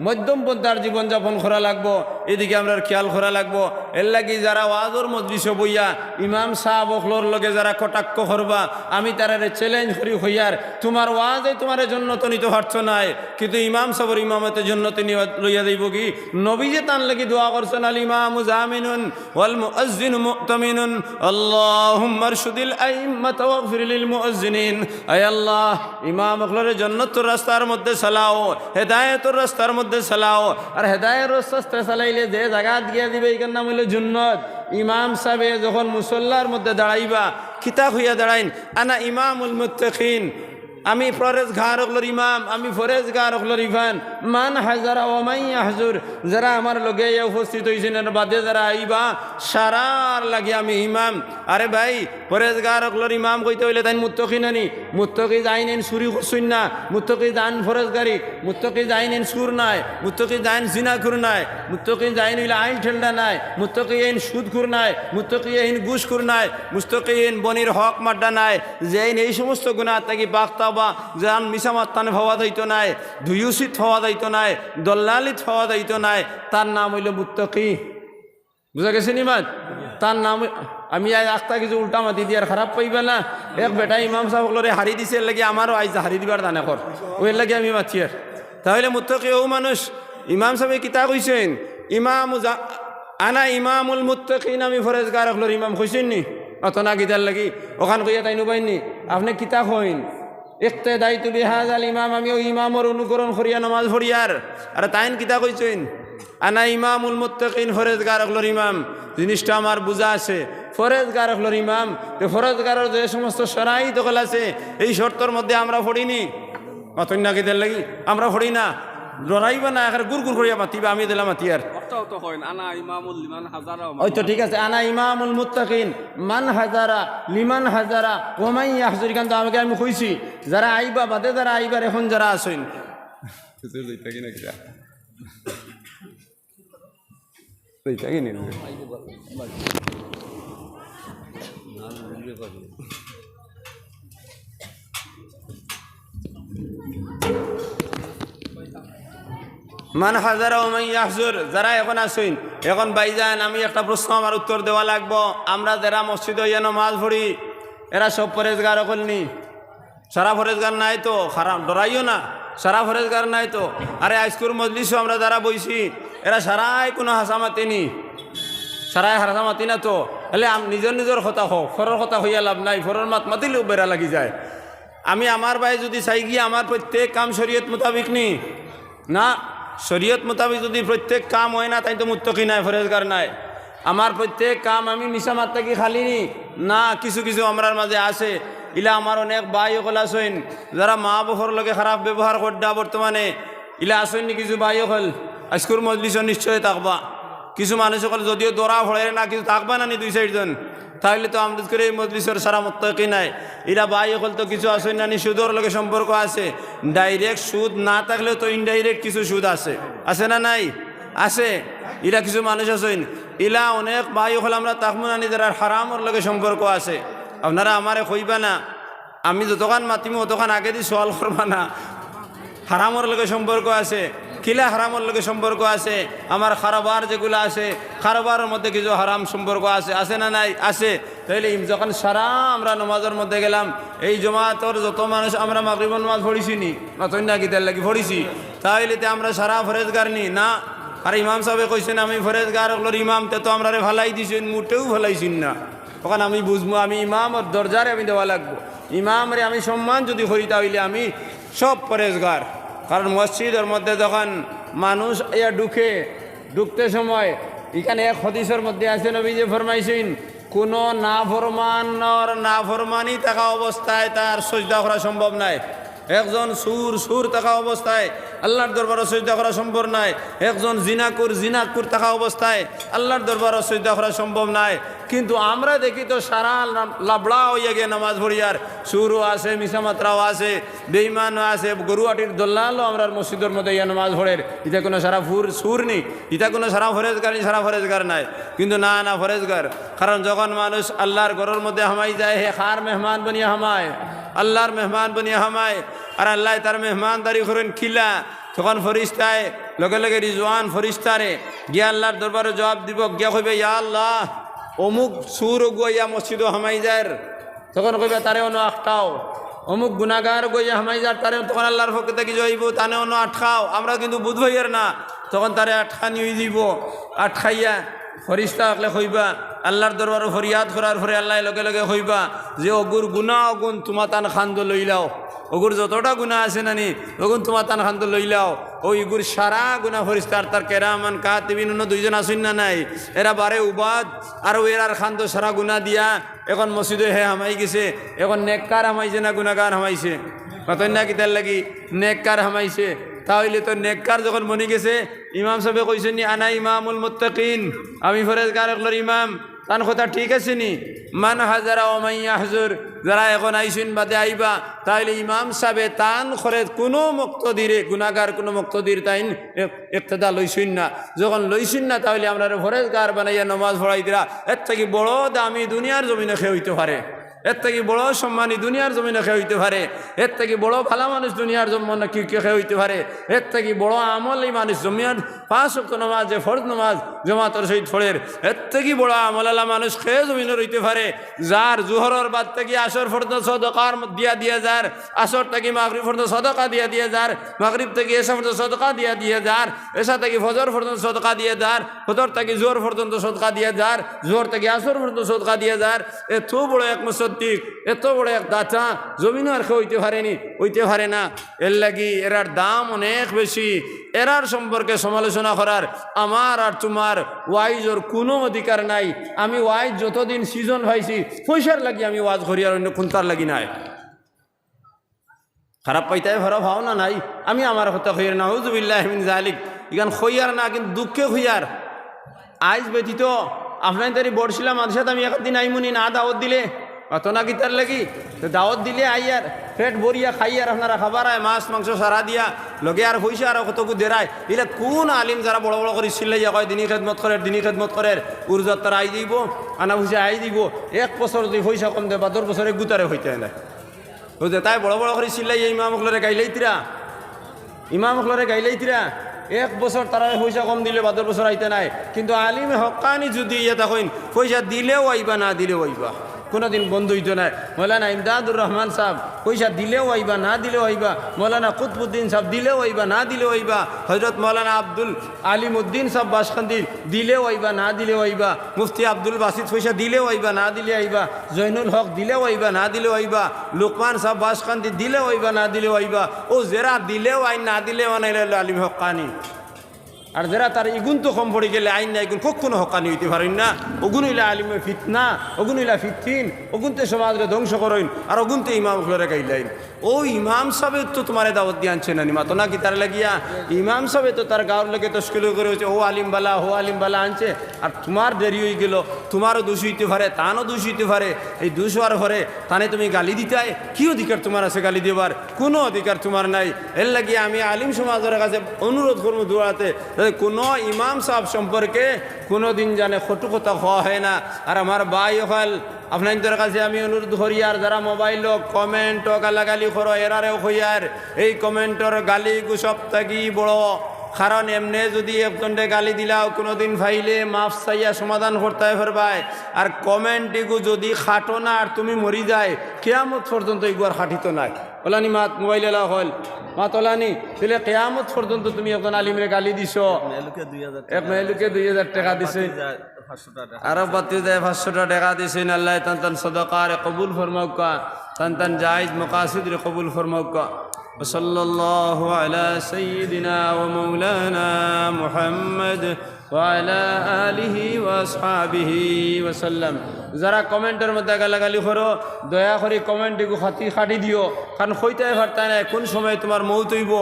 মধ্যম পন্থার জীবনযাপন করা লাগবো, এদিকে আমরা খেয়াল করা লাগবো। এর লাগি যারা ওয়াজর মজলিসে বইয়া ইমাম সাহেব অখলোর লগে যারা কটাক্ষ করবা আমি তারারে চ্যালেঞ্জ করি হইয়ার তোমার ওয়াজে তোমার জন্য তো নিতে পারছো নাই, কিন্তু ইমাম সাহেবের ইমামতের জন্য তিনি লইয়া দেব কি নবী যে তান লাগি দোয়া করছেন আল ইমামু জামিনুন ওয়াল মুআজ্জিনু মুতামিনুন আল্লাহুম্মা আরশুদিল আইম্মাতা ওয়াগফির লিল মুআজ্জিনিন। আয় আল্লাহ ইমাম অখলোরের জান্নাতের রাস্তার মধ্যে চালাও, হেদায়েতের রাস্তার মধ্যে চালাও। আর হেদায়ের রাস্তা চালাইলে যে জায়গা গিয়া দিবে এখান নাম হইল জান্নাত। ইমাম সাহেব যখন মুসল্লার মধ্যে দাঁড়াইবা কিতা হইয়া দাঁড়াইন আনা ইমামুল মুত্তাকিন, আমি ফরেজগার হকলর ইমাম, আমি ফরেজগার হকলর ইফান মান হাজারা ওমাই হাজুর, যারা আমার লগে উপস্থিত হয়েছেন বাদে যারা আইবা সারার লাগে আমি ইমাম। আরে ভাই ফরেজগার হকলর ইমাম কইতে হইলে তাই মুত্তাকি নানি, মুত্তাকি যাইনেন চুরি করছুন না, মুত্তাকি যান ফরেজগারি, মুত্তাকি যাইনেন সুর নাই, মুত্তাকি যাইন জিনাখুর নাই, মুত্তাকি যাইন হইলে আইন ঠেলডা নাই, মুত্তাকি আইন সুদখুর নাই, মুত্তাকি আইন ঘুষখুর নাই, মুত্তাকি আইন বনির হক মাড্ডা নাই, যেইন এই সমস্ত গুনাহ থেকে বাক্তা যান মিসামাত তানে হওয়া যাইতো নাই, ধুয়ুসিত হওয়া যাইতো নাই, দল্লালিত হওয়া যাইতো নাই, তার নাম হইল মুত্তাকি। বুঝা গেছে নি মাত? তার নাম আমি আখতা কিছু উল্টা মাতি দিয়ে আর খারাপ পাইবা না। এক বেটা ইমাম সাহেবরে হারি দিছে এর লাগে আমারও আইসা হারি দিবার দানে কর ওই লাগে আমি মাতি আর। তাহলে মুত্তাকি ও মানুষ ইমাম সাহেব কিতা কইছেন ইমাম আনা ইমামুল মুত্তাকিন, আমি ফরেজগার হকলর ইমাম কইছেন নি অত না গিতার লাগি ওখান কইয়া তাই নুবাইনি আপনি কিতা কইন ইক্তেদাইতু বিহাযাল ইমাম, আমি ওই ইমামর অনুকরণ করিয়া নামাজ পড়িয়ার। আর তাইন কিতা কইছেন আনা ইমামুল মুত্তাকিন, ফরেজগার হকলর ইমাম। জিনিসটা আমার বুঝা আছে ফরেজগার হকলর ইমাম, ফরেজগারের যে সমস্ত শরাইত হল আছে এই শর্তর মধ্যে আমরা পড়িনি অতই না গিতার লাগি আমরা পড়ি না। ডরাইবা না এখন গুড় গুড় করিয়া মাতিবা আমি দিলাম মাতিয়ার ওই তো ঠিক আছে। আনা ইমামুল মুত্তাকিন মান হাজারা লিমান হাজারা ওমাই হাজুর, কিন্তু আমাকে আমি কইছি যারা আইবা বাদে যারা আইবার এখন যারা আসেন মান হাজারা ওমাই ইয়াহজুর, যারা এখন আসুন এখন বাইজান আমি একটা প্রশ্ন আমার উত্তর দেওয়া লাগবো। আমরা যারা মসজিদে ইয়া নামাজ পড়ি এরা সব ফরেজগার হকলনি? সারা ফরেজগার নাই তো, খারাপ ডরাইও না, সারা ফরেজগার নাই তো। আরে আইস্কুর মজলিসও আমরা যারা বইছি এরা সারাই কোনো হাসামাতি নি, সারাই হাসামাতি না তো। হলে নিজের নিজের কথা হোক, ফরের কথা হইয়া লাভ নাই, ফরের মাত মাতিলেও বেড়া লাগি যায়। আমি আমার ভাই যদি চাই গিয়ে আমার প্রত্যেক কাম শরীয়ত মোতাবিক নি না, শরীয়ত মোতাবিক যদি প্রত্যেক কাম হয় না তাই তো মুত্তাকি নাই ফরেজগার নাই। আমার প্রত্যেক কাম আমি মিশা মাত্রা কি খালি নি না, কিছু কিছু আমরার মাঝে আছে ইলা আমার অনেক ভাই হল আসেন যারা মা বহর লগে খারাপ ব্যবহার করডা বর্তমানে ইলা আসেন নি কিছু ভাই হল আজকুর মজলিস নিশ্চয় থাকবা। কিছু মানুষ সকল যদিও দৌড়া ভরে না কিছু থাকবা না নি 2-4 জন, তাহলে তো আমরা করে এই মজলিসের সারা মুত্তাকি নাই। এরা ভাই হল তো কিছু আসেন না নি সুদর লগে সম্পর্ক আছে, ডাইরেক্ট সুদ না থাকলেও তো ইনডাইরেক্ট কিছু সুদ আছে, আছে না নাই? আছে। এরা কিছু মানুষ আছেন ইলা অনেক ভাই হল আমরা তাকমু নানি যারা হারামর লগে সম্পর্ক আছে। আপনারা আমারে কইবা না, আমি যতক্ষণ মাতিমু অতক্ষণ আগে দিয়ে সওয়াল করবা না। হারামর লগে সম্পর্ক আছে, কিলা হারামর লগে সম্পর্ক আছে? আমার খারবার যেগুলো আছে খারবারের মধ্যে কিছু হারাম সম্পর্ক আছে, আছে না নাই? আছে। তাইলে যখন সারা আমরা নমাজের মধ্যে গেলাম এই জমাতর যত মানুষ আমরা মাগরিবের নামাজ পড়িছি নি নতুন না গীতার লাগি পড়িছি, তাইলে আমরা সারা ফরেজগার নি না। আর ইমাম সাহেব কইছেন আমি ফরেজগার হকলর ইমাম, তো আমরা ভালাই দিছেন, মোটেও ভালাইছেন না। তখন আমি বুঝবো আমি ইমামর দরজারে আমি দেওয়া লাগবো, ইমামরে আমি সম্মান যদি করি তাহলে আমি সব ফরেজগার। কারণ মসজিদের মধ্যে যখন মানুষ ইয়া ঢুকতে সময় এখানে এক হাদিসের মধ্যে আছে নবী যে ফরমাইছেন কোনো না ফরমানি থাকা অবস্থায় তার সজদা করা সম্ভব নয়। একজন সুর থাকা অবস্থায় আল্লাহর দরবারে সিজদা করা সম্ভব নয়, একজন জিনাকুর থাকা অবস্থায় আল্লাহর দরবারে সিজদা করা সম্ভব নয়। কিন্তু আমরা দেখি তো সারা লাবড়া হইয়া গিয়ে নামাজ পড়িয়ার, সুরও আছে, মিশামাত্রাও আছে, বেঈমানও আছে, গরুয়াটির দল্লালও আমরা মসজিদের মধ্যে ইয়া নামাজ পড়ের। এটা কোনো সারা সুর নেই, এটা কোনো সারা ফরেজগার নাই। কিন্তু না ফরেজগার। কারণ যখন মানুষ আল্লাহর ঘরের মধ্যে হামাই যায়, হে খার মেহমান বনিয়া হামায়, আল্লাহর মেহমান বনিয়া হামায়, আর আল্লাহ তার মেহমানদারি করেন খিলা, তখন ফরিস্তায় লগে লগে রিজওয়ান ফরিস্তারে গিয়া আল্লাহর দরবারে জবাব দিব, গিয়া কইবে ইয়া আল্লাহ অমুক সুর গইয়া মসজিদও হামাই যায়, তখন কইবে তারে অন্য আটকাও। অমুক গুনাগার গইয়া হামাই যার, তারে তখন আল্লাহর পক্ষে থেকে যাইব, তানে অন্য আটকাও। আমরা কিন্তু বুধবাইয়ার না, তখন তারে আটকা নিয়ে দিব। আটকাইয়া ফরিস্তা আকলে কইবা, আল্লাহর দরবারে ফরিয়াদ করার পরে আল্লাহ লগে লগে কইবা যে অগুর গুণা অগুণ তোমা তান খান্দ লইলাও, ওগুর যতটা গুণা আছে নানি ওগুন তোমার তান খান্ত লইলাও। ওই ইগুর সারা গুণা ফরিস্তার তার কেরামান কাতিবিন অন্য দুইজন আসুন না নাই, এরা বারে উবাদ আর এরার খান্ত সারা গুণা দিয়া এখন মসজিদে হে হামাই গেছে। এখন নেককার হামাইছে না গুণাগার হামাইছে? কতই না কিতার লাগি নেককার হামাইছে। তাহলে তো নেককার যখন বনি গেছে, ইমাম সাহেব কইছেন নি আনা ইমামুল মুত্তাকিন, আমি ফরেজগার একলর ইমাম, তান কথা ঠিক আছে নি? মান হাজারা ওমাইয়া হাজুর, যারা এখন আইসিন বাদে আইবা, তাইলে ইমাম সাহেবে তান করে কোনো মুক্তদিরে গুনাগার কোনো মুক্তদির তাইন ইক্তেদা লইসিন না। যখন লইসিন না তাহলে আমরা ফরেজগার বানাইয়া নমাজ পড়াই দিরা, এর থেকে বড় দামি দুনিয়ার জমিনে খেয়ে হইতে পারে, এর থেকে বড় সম্মানী দুনিয়ার জমিনে খেয়ে হইতে পারে, এর থেকে বড় ভালো মানুষ দুনিয়ার জমিনে কি খেয়ে হইতে পারে, এর থেকে বড় আমল এই মানুষ জমিয়ার 5 ওয়াক্ত নামাজ যে ফরজ নামাজ জমাতের সহিত ফড়ের, এর থেকে বড় আমলালা মানুষ খেয়ে জমিনে রইতে পারে। যার জোহরের বাদ থেকে আসর পর্যন্ত সদকার দিয়া যার, আসর থেকে মাগরিব পর্যন্ত সদকা দিয়া যার, মাগরিব থেকে এসা পর্যন্ত সদকা দিয়া যার, এসা থেকে ফজর পর্যন্ত সদকা দিয়ে যার, ফজর থেকে জোহর পর্যন্ত সদকা দিয়ে যার, জোহর থেকে আসর পর্যন্ত সদকা দিয়ে যার, এত বড় এক মুসদ্দিক, এত বড় এক দাতা জমিন আর কেউ হইতে পারে না। এর লাগি এরার দাম অনেক বেশি। এরার সম্পর্কে সমালোচনা করার আমার আর তোমার ওয়াইজর কোনো অধিকার নাই। আমি ওয়াইজ যতদিন সিজন পাইছি পয়সার লাগি আমি ওয়াজ করি, আর অন্য কোনটার লাগি নাই। খারাপ পাইতাই ভরা ভাওনা নাই, আমি আমার কথা হইয়ার না হুজুবিল্লাহ মিন জালিক, ইগান হইয়ার না কিন্তু দুঃখে হইয়ার। আইজ ব্যতীত আপনার তারি বড়শিলা মানুষের আমি একদিন আইমুনি না দাওয়াত দিলে অত না গীতার লাগি, তো দাওয়াত দিলে আইয়ার পেট ভরিয়া খাইয়ার আপনারা খাবার আয়, মাছ মাংস সারা দিয়া লগে আর হইসা আর কতকু দেরায়। এগুলা কোন আলিম যারা বড় বড় করে চিল্লাইয়া কয় দিনী খেদমত করে উর্জাত তারা আই দিব, আনা পয়সা আই দিব। 1 বছর যদি পয়সা কম দেয় বা 10 বছরে গুতারে হইতে না বুঝতে, তাই বড় বড় করে চিল্লাইয়া ইমামকলরে গাইলাইতিরা 1 বছর তারা পয়সা কম দিলে 12 বছর আইতে নাই। কিন্তু আলিমে হক্কানি যদি ইয়ে তখন পয়সা দিলেও আইবা না দিলেও আইবা, কোনোদিন বন্ধ হইতো না। মৌলানা ইমদাদুর রহমান সাহেব পয়সা দিলেও আইবা না দিলেও আইবা, মৌলানা কুতবুদ্দিন সাহেব দিলেও আইবা না দিলেও আইবা, হজরত মৌলানা আব্দুল আলিমউদ্দিন সাহেব বাসখান্দি দিলেও আইবা না দিলেও আইবা, মুফতি আব্দুল বাসিত পয়সা দিলেও আইবা না দিলে আইবা, জৈনুল হক দিলেও আইবা না দিলেও আইবা, লুকমান সাহেব বাসখান্দি দিলেও আইবা না দিলেও আইবা। ও যারা দিলেও আইন না দিলেও আনাইল আলিম হক্কানি, আর যারা তার ইগুন তো কম পড়ে গেলে আইন না এগুন কখনো হকানি হইতে পারেন না। ওগুন হইলে আলিমে ফিতনা, ওগুন হইলা ফিতিন, ওগুনতে সমাজরে ধ্বংস করেন, আর ওগুনতে ইমাম খুলে গাইলাইন। ও ইমাম সাহেব তো তোমার দাওয়াত দিয়ে আনছে না মাতো না কি তার লাগিয়া? ইমাম সাহেব তো তার গাঁর লোকে তস্কিল করে হচ্ছে ও আলিম বালা আনছে, আর তোমার দেরি হয়ে গেল, তোমারও দোষ হইতে পারে, তানও দোষ হইতে পারে। এই দোষ হওয়ার পরে তানে তুমি গালি দিতে হয়, কি অধিকার তোমার আছে গালি দেবার? কোনো অধিকার তোমার নাই। এর লাগিয়ে আমি আলিম সমাজের কাছে অনুরোধ করবো দৌড়াতে, কোনো ইমাম সাহেব সম্পর্কে কোনো দিন জানে খটু কথা হওয়া হয় না। আর আমার ভাই হল আপনাদের কাছে আমি অনুরোধ করি, আর যারা মোবাইল কমেন্ট গালাগালি করো এরারেও হইয়ার এই কমেন্টর গালি সব থাকি বড়। কারণ এমনি যদি একজনকে গালি দিলাও কোনোদিন ফাইলে মাফ চাইয়া সমাধান করতে পারবাই, আর কমেন্টটিগু যদি খাটো না আর তুমি মরি যায় কেয়ামত পর্যন্ত এগুয়ার খাটিত নাই। ওলানি মাত মোবাইল এলা হল মাত ওলানি তাহলে কেয়ামত পর্যন্ত তুমি একজন আলিমরে গালি দিছ, এক মেহলুকে 2000 টাকা দিছে, আরো বাতি যায় 500 টাকা দিছেন। আল্লাহ তান সদকার কবুল ফরমাউকা, তান জায়েজ মকাসিদ রে কবুল ফরমাউকা। وصلى الله على سيدنا ومولانا محمد وعلى آله وأصحابه وسلم যারা কমেন্টের মধ্যে গালাগালি করো দয়া করে কমেন্টটিকে খাটি দিও কারণ হইতে পারতা না কোন সময় তোমার মৌত হইব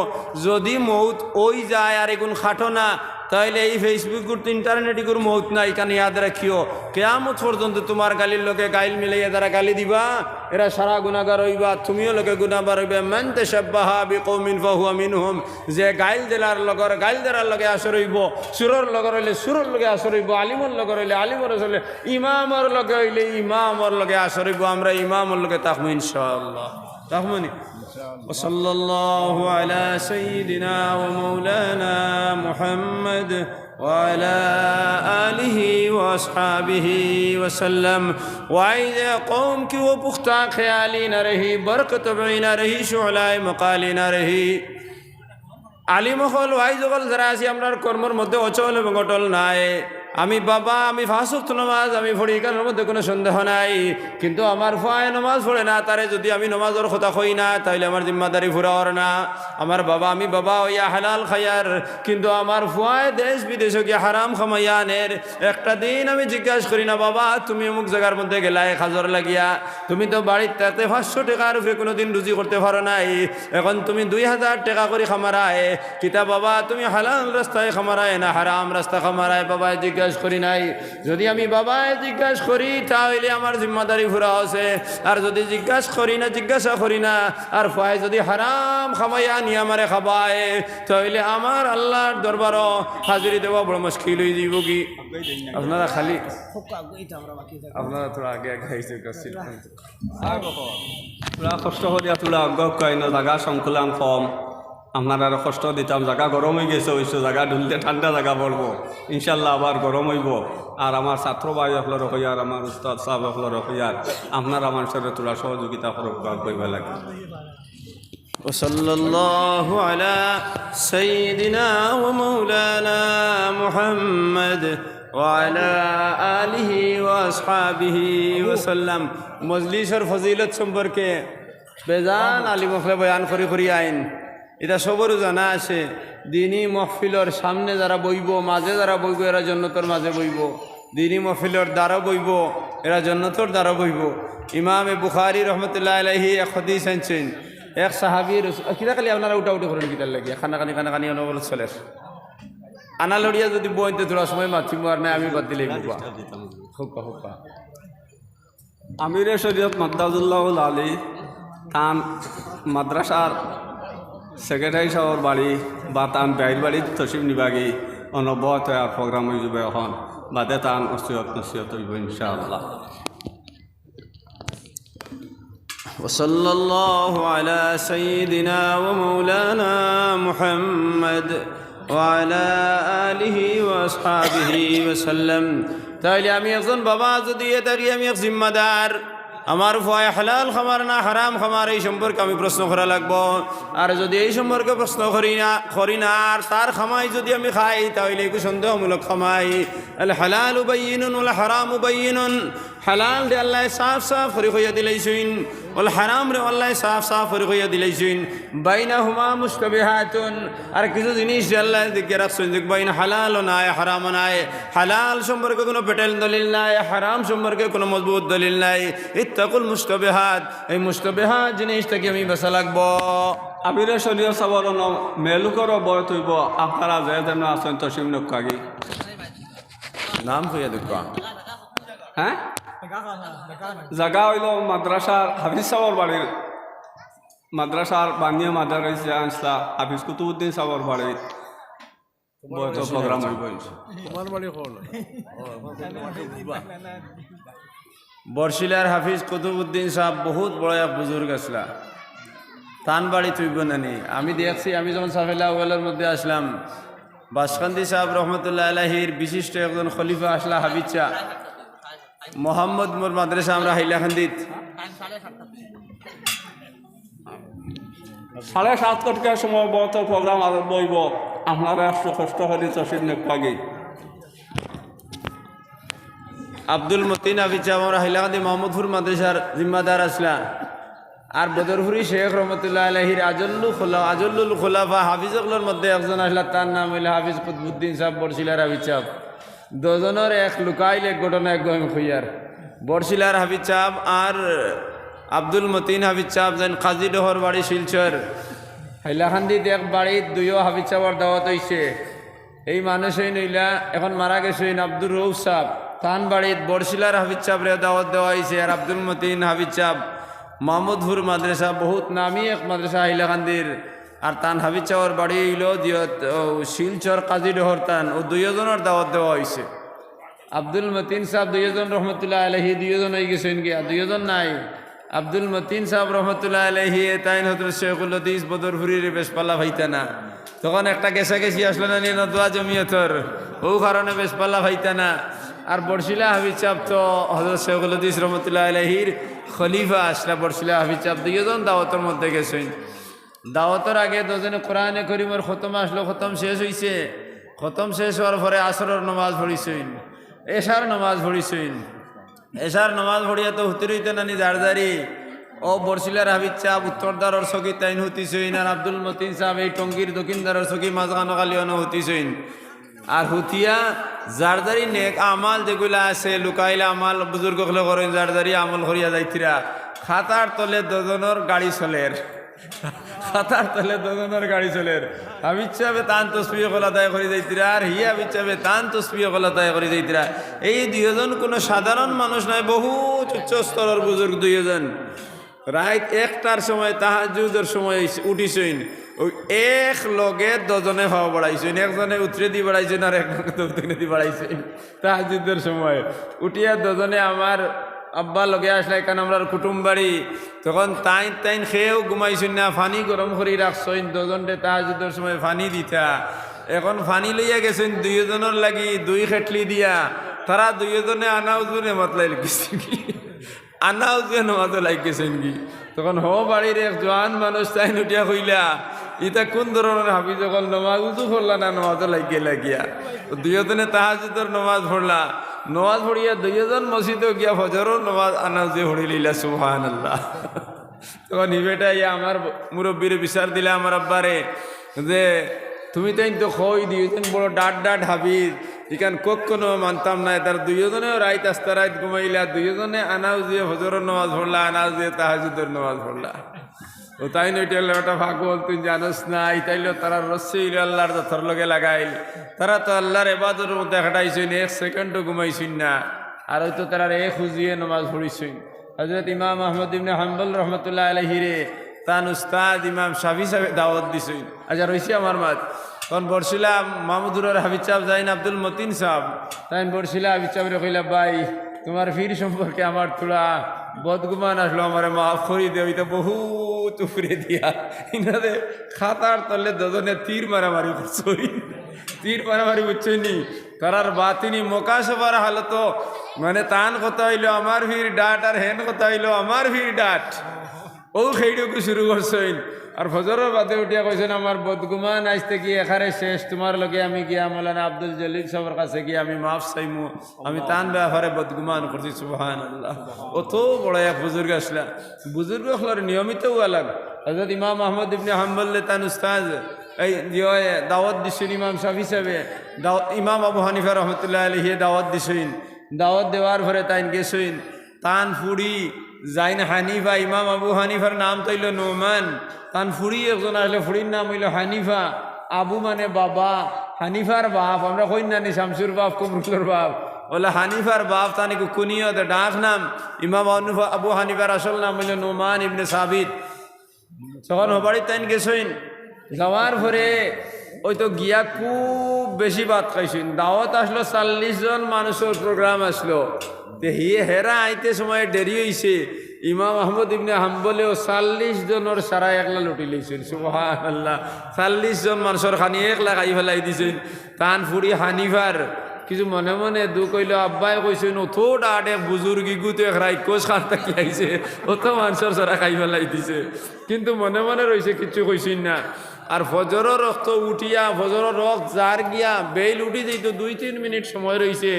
যদি মৌত ওই যায় আর এগুন খাটো না তাইলে এই ফেসবুক ইন্টারনেটগুর মৌত নাই কারণ ইয়াদ রাখিও কেয়ামত পর্যন্ত তোমার গালির লোকে গাইল মিলাইয়া যারা গালি দিবা এরা সারা গুনাহগার হইবা তুমিও লোকে গুনাহগার হইবে মান তাশাব্বাহা বিকওমিন ফাহুয়া মিনহুম যে গাইল দেলার লগে আসর হইব সুরর লগর হইলে সুরর লগে আসর হইব আলিমর লগর হইলে আলিমর হইলে ইমামর লগে হইলে ইমামর লগে আসর হইব আমরা ইমামর লগে তাকমু ইনশাআল্লাহ তাকমুনি وصلى الله على سيدنا ومولانا محمد وعلى آله وأصحابه وسلم وعيد قوم کی وہ پختہ خیالی نہ رہی برکت بعی نہ رہی شعلائے مقالی نہ رہی আলিম হল ওয়াইজ হল যারা আছি আপনার কর্মের মধ্যে অচল এবং অটল নাই আমি বাবা আমি পাঁচ ওয়াক্ত নামাজ আমি পড়ি কারোর মধ্যে কোনো সন্দেহ নাই কিন্তু আমার ফুয়ায় নামাজ পড়ে না তারে যদি আমি নামাজের কথা কই না তাহলে আমার জিম্মাদারি ফুরাওয়ার না আমার বাবা আমি বাবা হইয়া হালাল খাইয়ার কিন্তু আমার ফুয়ায় দেশ বিদেশে গিয়ে হারাম খামাইয়ানের একটা দিন আমি জিজ্ঞাসা করি না বাবা তুমি অমুক জায়গার মধ্যে গেলাই খাজর লাগিয়া তুমি তো বাড়ির তাতে 500 টাকার উপরে কোনোদিন রুজি করতে পারো নাই এখন তুমি 2000 টাকা করে খামারায় কিতা বাবা তুমি হালাল রাস্তায় খামারায় না হারাম রাস্তা খামারায় বাবা জিজ্ঞাসা করি নাই যদি আমি বাবায় জিজ্ঞাসা করি তাহলে আমার জিম্মাদারি পুরা আছে আর যদি জিজ্ঞাসা করি না আর ফায় যদি হারাম খামাইয়া নিয়ে আমারে খাবায় তাহলে আমার আল্লাহর দরবারও হাজিরি দেওয়া বড় মুশকিল হয়ে যাব কি আপনারা খালি আপনারা তো আগে আইছে কাছিল তোলা কষ্ট দিয়া তোলা অজ্ঞ কয় না জাগা সংকুলাম কম আপনারা আরো কষ্ট দিতাম জায়গা গরম হয়ে গেছে ওইসব জায়গা ঢুলতে ঠান্ডা জায়গা পড়বো ইনশাল্লাহ আবার গরম হইব আর আমার ছাত্র ভাই আপনার হইয়ার আমার উস্তাদ সাহেব আপনার হইয়ার আপনারা মানুষের তোলা সহযোগিতা করব লাগে وصلى الله على سيدنا ومولانا محمد وعلى آله وأصحابه وسلم মজলিসের ফজিলত সম্পর্কে বেজান আলিম ওয়াক্তে বয়ান করি আইন এটা সবরও জানা আছে দিনই মহফিলর সামনে যারা বইব মাঝে যারা বইব এরা জন্নতর মাঝে বইব দিনই মহফিলর দ্বারা বইব এরা জন্নতর দ্বারা বইব ইমামে বুখারী রহমতুল্লাহ আলাইহি এক হাদিস আনছেন এক সাহাবীর কিতা খালি আপনারা উঠাউটি করেন কিতার লাগিয়া খানাকানি অনবল চলে আনা লড়িয়া যদি বইতে তোরা সময় মাতিব আর নাই আমি বাদ দিলেই বুবা হুক্কা আমিরে শরীয়ত মাদ্দাজুল্লাহ আলী তান মাদ্রাসার সেক্রেটারি সাহর বাড়ি বা তান বাইর বাড়ির তসিম নিবাগী অনবত প্রোগ্রাম হয়ে যাবে এখন বাদে তান নসিহত হইব ইনশাআল্লাহ وصلى الله على سيدنا ومولانا محمد وعلى آله وأصحابه وسلم তাইলে আমি একজন বাবা যদি দাঁড়িয়ে আমি এক জিম্মাদার আমার ভয় হালাল খামার না হারাম খামার এই সম্পর্কে আমি প্রশ্ন করা লাগবো আর যদি এই সম্পর্কে প্রশ্ন করি না আর তার খামাই যদি আমি খাই তাহলে একটু সন্দেহমূলক খামাই আল হালাল উবাইয়িনুন ওয়াল হারাম উবাইয়িনুন হালাল রে আল্লাহ সাফ করে কইয়া দিলাইছেন ওয়াল হারাম রে আল্লাহ সাফ করে কইয়া দিলাইছেন বাইনাহুমা মুশতাবিহাতুন আর কিছু জিনিস আল্লাহ দিকে রাখছেন যে বাইনা হালাল নাই হারাম নাই হালাল সম্পর্কে কোনো পেটেল দলিল নাই হারাম সম্পর্কে কোনো মজবুত দলিল নাই ইত্তাকুল মুশতাবিহাত এই মুশতাবিহাত জিনিসটাকে আমি বাঁচা লাগবো আমিরে শরীয়ত সাবর মেলুকরও বয়ত হইব আপনারা যে যেন আছেন তসিম নক্কাগি নাম কইয়া দেখবা হ্যাঁ জায়গা হইল মাদ্রাসার হাফিজ সাহর বাড়ির মাদ্রাসার বানিয়া মাদ্রাসা আনসলা হাফিজ কুতুবুদ্দিন সাহর বাড়ির বয়ত প্রোগ্রাম হইব বর্ষিলার হাফিজ কুতুবুদ্দিন সাহেব বহুত বড় এক বুজুর্গ আসলা তান বাড়ি তুইব নানি আমি দেখছি আমি যখন সাফেলা ওয়ালের মধ্যে আসলাম বাসকান্দি সাহেব রহমতুল্লাহ আলাহির বিশিষ্ট একজন খলিফা আসলা হাফিজ শাহ মোহাম্মদ মোর মাদ্রাসা আমরা হাইলাকান্দিত 7:30 কোটির সময় বয়ত প্রোগ্রাম আরম্ভ হইব আপনারা একশো কষ্ট হলে তসিম নক্কাগি আব্দুল মতিন হাফিজ শাহ আমরা হাইলাকান্দি মোহাম্মদপুর মাদ্রাসার জিম্মাদার আসলা আর বদরপুরি শেখ রহমতুল্লাহ আলহির আজল্লুল খোলাফা হাফিজগুলোর মধ্যে একজন আসলে তার নাম হইল হাফিজ কুতবুদ্দিন সাহেব বরশিলার হাফিজ সাহেব। দুজনের এক লুকাইল এক ঘটনা এক গহিম খুইয়ার। বরশিলার হাফিজ সাহেব আর আব্দুল মতিন হাফিজ সাহেব যেন কাজী ডহর বাড়ি শিলচর হাইলাকান্দিত এক বাড়িত দুইও হাফিজ সাহেবর দাওয়াত হইছে। এই মানুষই নইলা এখন মারা গেছেন আব্দুর রৌফ সাহেব, তান বাড়িত বরশিলার হাফিজ সাহেবরে দাওয়াত দেওয়া হয়েছে। আর আব্দুল মতিন হাফিজ সাহেব মাহমুদপুর মাদ্রাসা বহুত নামি এক মাদ্রাসা হাইলাকান্দির। আর তান হাফিজ সাহেবর বাড়ি হইল শিলচর কাজী ডহর তান। ও দুইজনের দাওয়াত দেওয়া হয়েছে। আব্দুল মতিন সাহেব দুইজন রহমতুল্লাহ আলহি দুইজন হয়ে গেছেন গিয়া, দুইজন নাই। আব্দুল মতিন সাহেব রহমতুল্লাহ আলহি তাইন হতুল শেখুল হদিস বদরপুরির বেশ পাল্লা ভাইতা না। তখন একটা গেছা গেছি আসলো না নিয়ে দোয়া জমিয়তর, ও কারণে বেশ পাল্লা ভাইতা না। আর বরশিলা হাফিজ সাহেব তো হজরত শেখুল হদিস রহমতুল্লাহ আলহির খলিফা আসলা। বরশিলা হাফিজ সাহেব দুইজন দাওয়াতের মধ্যে গেছেন। দাওয়াতের আগে দুজনে কোরআনে করিমের খতম আসলো, খতম শেষ হয়েছে। খতম শেষ হওয়ার পরে আসরের নমাজ পড়িছেন, এশার নমাজ পড়িছেন। এশার নমাজ পড়িয়া তো হুতির হইতে নানি জারজারি। ও বরশিলার হাফিজ সাহেব উত্তরদারর চকি তাইন হুতিছেন। আর আব্দুল মতিন সাহেব এই টঙ্গির দক্ষিণদারর চকি মাঝখানো কালিয়ানো হুতিছেন। আর হুতিয়া জারজারি নেক আমাল যেগুলা আছে লুকাইলা আমাল বুজুর্গ হলে করেন জারজারি আমল করিয়া যাইতিরা। খাতার তলে দুজনের গাড়ি চলের, খাতার তলে দুজনের গাড়ি চলের। হাফিজ সাহেবে তান তসবিহ কলা দায় করে যাইতিরা, আর হিয়া হাফিজ সাহেবে তান তসবিহ কলা দায় করে যাইতিরা। এই দুইজন কোনো সাধারণ মানুষ নয়, বহুত উচ্চ স্তরের বুজুর্গ দুইজন। রাত 1টার সময় তাহাজ্জুদের সময় উঠিছেন। ওই এক লগে দুজনে ভাও বাড়াইছেন, একজনে উতরে দিয়ে বাড়াইছেন আর একজনে উতরে দিয়ে বাড়াইছেন। তাহাজ্জুদের সময় উঠিয়া দুজনে আমার আব্বা লগে আসলে এখানে আমরা কুটুম বাড়ি। তখন তাইন খেয়েও ঘুমাইছেন না, ফানি গরম করে রাখছেন দুজনটে তাহাজ্জুদের সময় ফানি দিতা। এখন ফানি লইয়া গেছেন দুইজনের লাগি 2 খেটলি দিয়া। তারা দুইজনে আনাউজুনে মাতলাই লিখেছেন কি, আনাউজে নমাজে লাগিয়েছেন কি। তখন বাড়ির এক জোয়ান মানুষ তাইন উঠিয়া কইলা, ইটা কোন ধরনের হাফিজ যখন নমাজ উজু পড়লা না নমাজও লাগিয়া। দুইজনে তাহাজ্জুদের নমাজ পড়লা, নমাজ পড়িয়া দুইজন মসজিদে গিয়া ফজরের নমাজ আনাউজে পড়ি লইলা। সুবহানাল্লাহ। তখন ইবেটা ইয়া আমার মুরব্বীরে বিচার দিলা আমার আব্বারে যে তুমি তাই তো খই দুইজন বড় ডাট হাফিজ, এখান কখনো মানতাম না। তার দুইজনেও রাইত আস্তা রাইত ঘুমাইলা, দুইজনে আনাউজিয়ে ফজরের নামাজ পড়লা, আনাউজিয়ে তাহাজ্জুদের নামাজ পড়লা। ও তাই নইটাইল ওটা ভাগবল তুই জানোস না। ইতাইল তারা রস্সি আল্লাহর যথর লগে লাগাইল। তারা তো আল্লাহর এবাদতের মধ্যে খাটাইছেন, 1 সেকেন্ডও ঘুমাইছেন না। আর হয়তো তারা খুঁজিয়ে নামাজ পড়িছেন। হযরত ইমাম আহমদ ইবনে হাম্বল রহমতুল্লাহ আলাইহিরে তান উস্তাদ ইমাম শাফি সাহেব দাওয়াত দিছেন। আচ্ছা রইছি আমার মাত। তখন বরশিলা মাহমুদুরের হাফিজ সাহেব যাইন আব্দুল মতিন সাহেব তাই বরশিলা হাফিজ সাহেবরে কইলা, ভাই তোমার ফির সম্পর্কে আমার থোড়া বদগুমান আসলো, আমার মাফ করি দেও। এটা বহুত উপরে দিয়া ইনাদের খাতার তলে দুজনে তীর মারামারি করছই, তীর মারামারি বুঝছই নি। তারার বাতিনি মোকাশফার হালত মানে তান কথা হইলো আমার ফির ডাট, আর হেন কথা হইলো আমার ফির ডাট। ও খেইডুকু শুরু করছেন। আর ফজরের বাদে উঠিয়া কইছেন, আমার বদগুমান আজতে কি এখানে শেষ। তোমার লগে আমি গিয়া মৌলানা আব্দুল জলিল সাহেবের কাছে গিয়ে আমি মাফ চাইমু, আমি তান ব্যাপারে বদগুমান করছি। সুবহানাল্লাহ। অত বড় এক বুজুর্গ আসলা। বুজুর্গ হলার নিয়মিত আলাগ। হযরত ইমাম আহমদ ইবনে হাম্বল তান উস্তাদ এই দাওয়াত দিছেন। ইমাম শাফি সাহেবে ইমাম আবু হানিফা রহমতুল্লাহ আলাইহি দাওয়াত দিছেন। দাওয়াত দেওয়ার পরে তাইন গেছেন তান ফুড়ি জাইন হানিফা। ইমাম আবু হানিফার নাম তো হইল নোমান। তান ফুড়ি একজন আসলে, ফুড়ির নাম হইল হানিফা। আবু মানে বাবা, হানিফার বাপ। আমরা কই নানি শামসুর বাপ, কুমরুলের বাপ। বলে হানিফার বাপ তানি কুনিয়ত ডাক নাম। ইমাম আবু হানিফার আসল নাম হইল নোমান ইবনে সাবিত। তখন হবাড়ি তাইন গেছেন। যাওয়ার পরে ওই তো গিয়া খুব বেশি ভাত খাইছেন। দাওয়াত আসলো 40 জন মানুষের প্রোগ্রাম আসলো। হেরা আইতে সময় দেরি হয়েছে। ইমাম আহমদ ইবনে হাম্বলেও 40 জনের সারা একলা লুটি লইছেন। সুবহানাল্লাহ। 40 জন মানুষের খানি একলা খাই ফেলাই দিছেন। তান ফুড়ি হানিফার কিছু মনে মনে দুঃখ হইল। আব্বাই কইছেন অত ডাট এক বুজুর্গি গুতো এক রাইকোষ খান থাকি আইছে, অত মানুষের সারা খাই ফেলাই দিছে। কিন্তু মনে মনে রয়েছে, কিচ্ছু কইছেন না। আর ফজরের রক্ত উঠিয়া ফজরের রক্ত যার গিয়া বেল উঠি যেত 2-3 মিনিট সময় রয়েছে।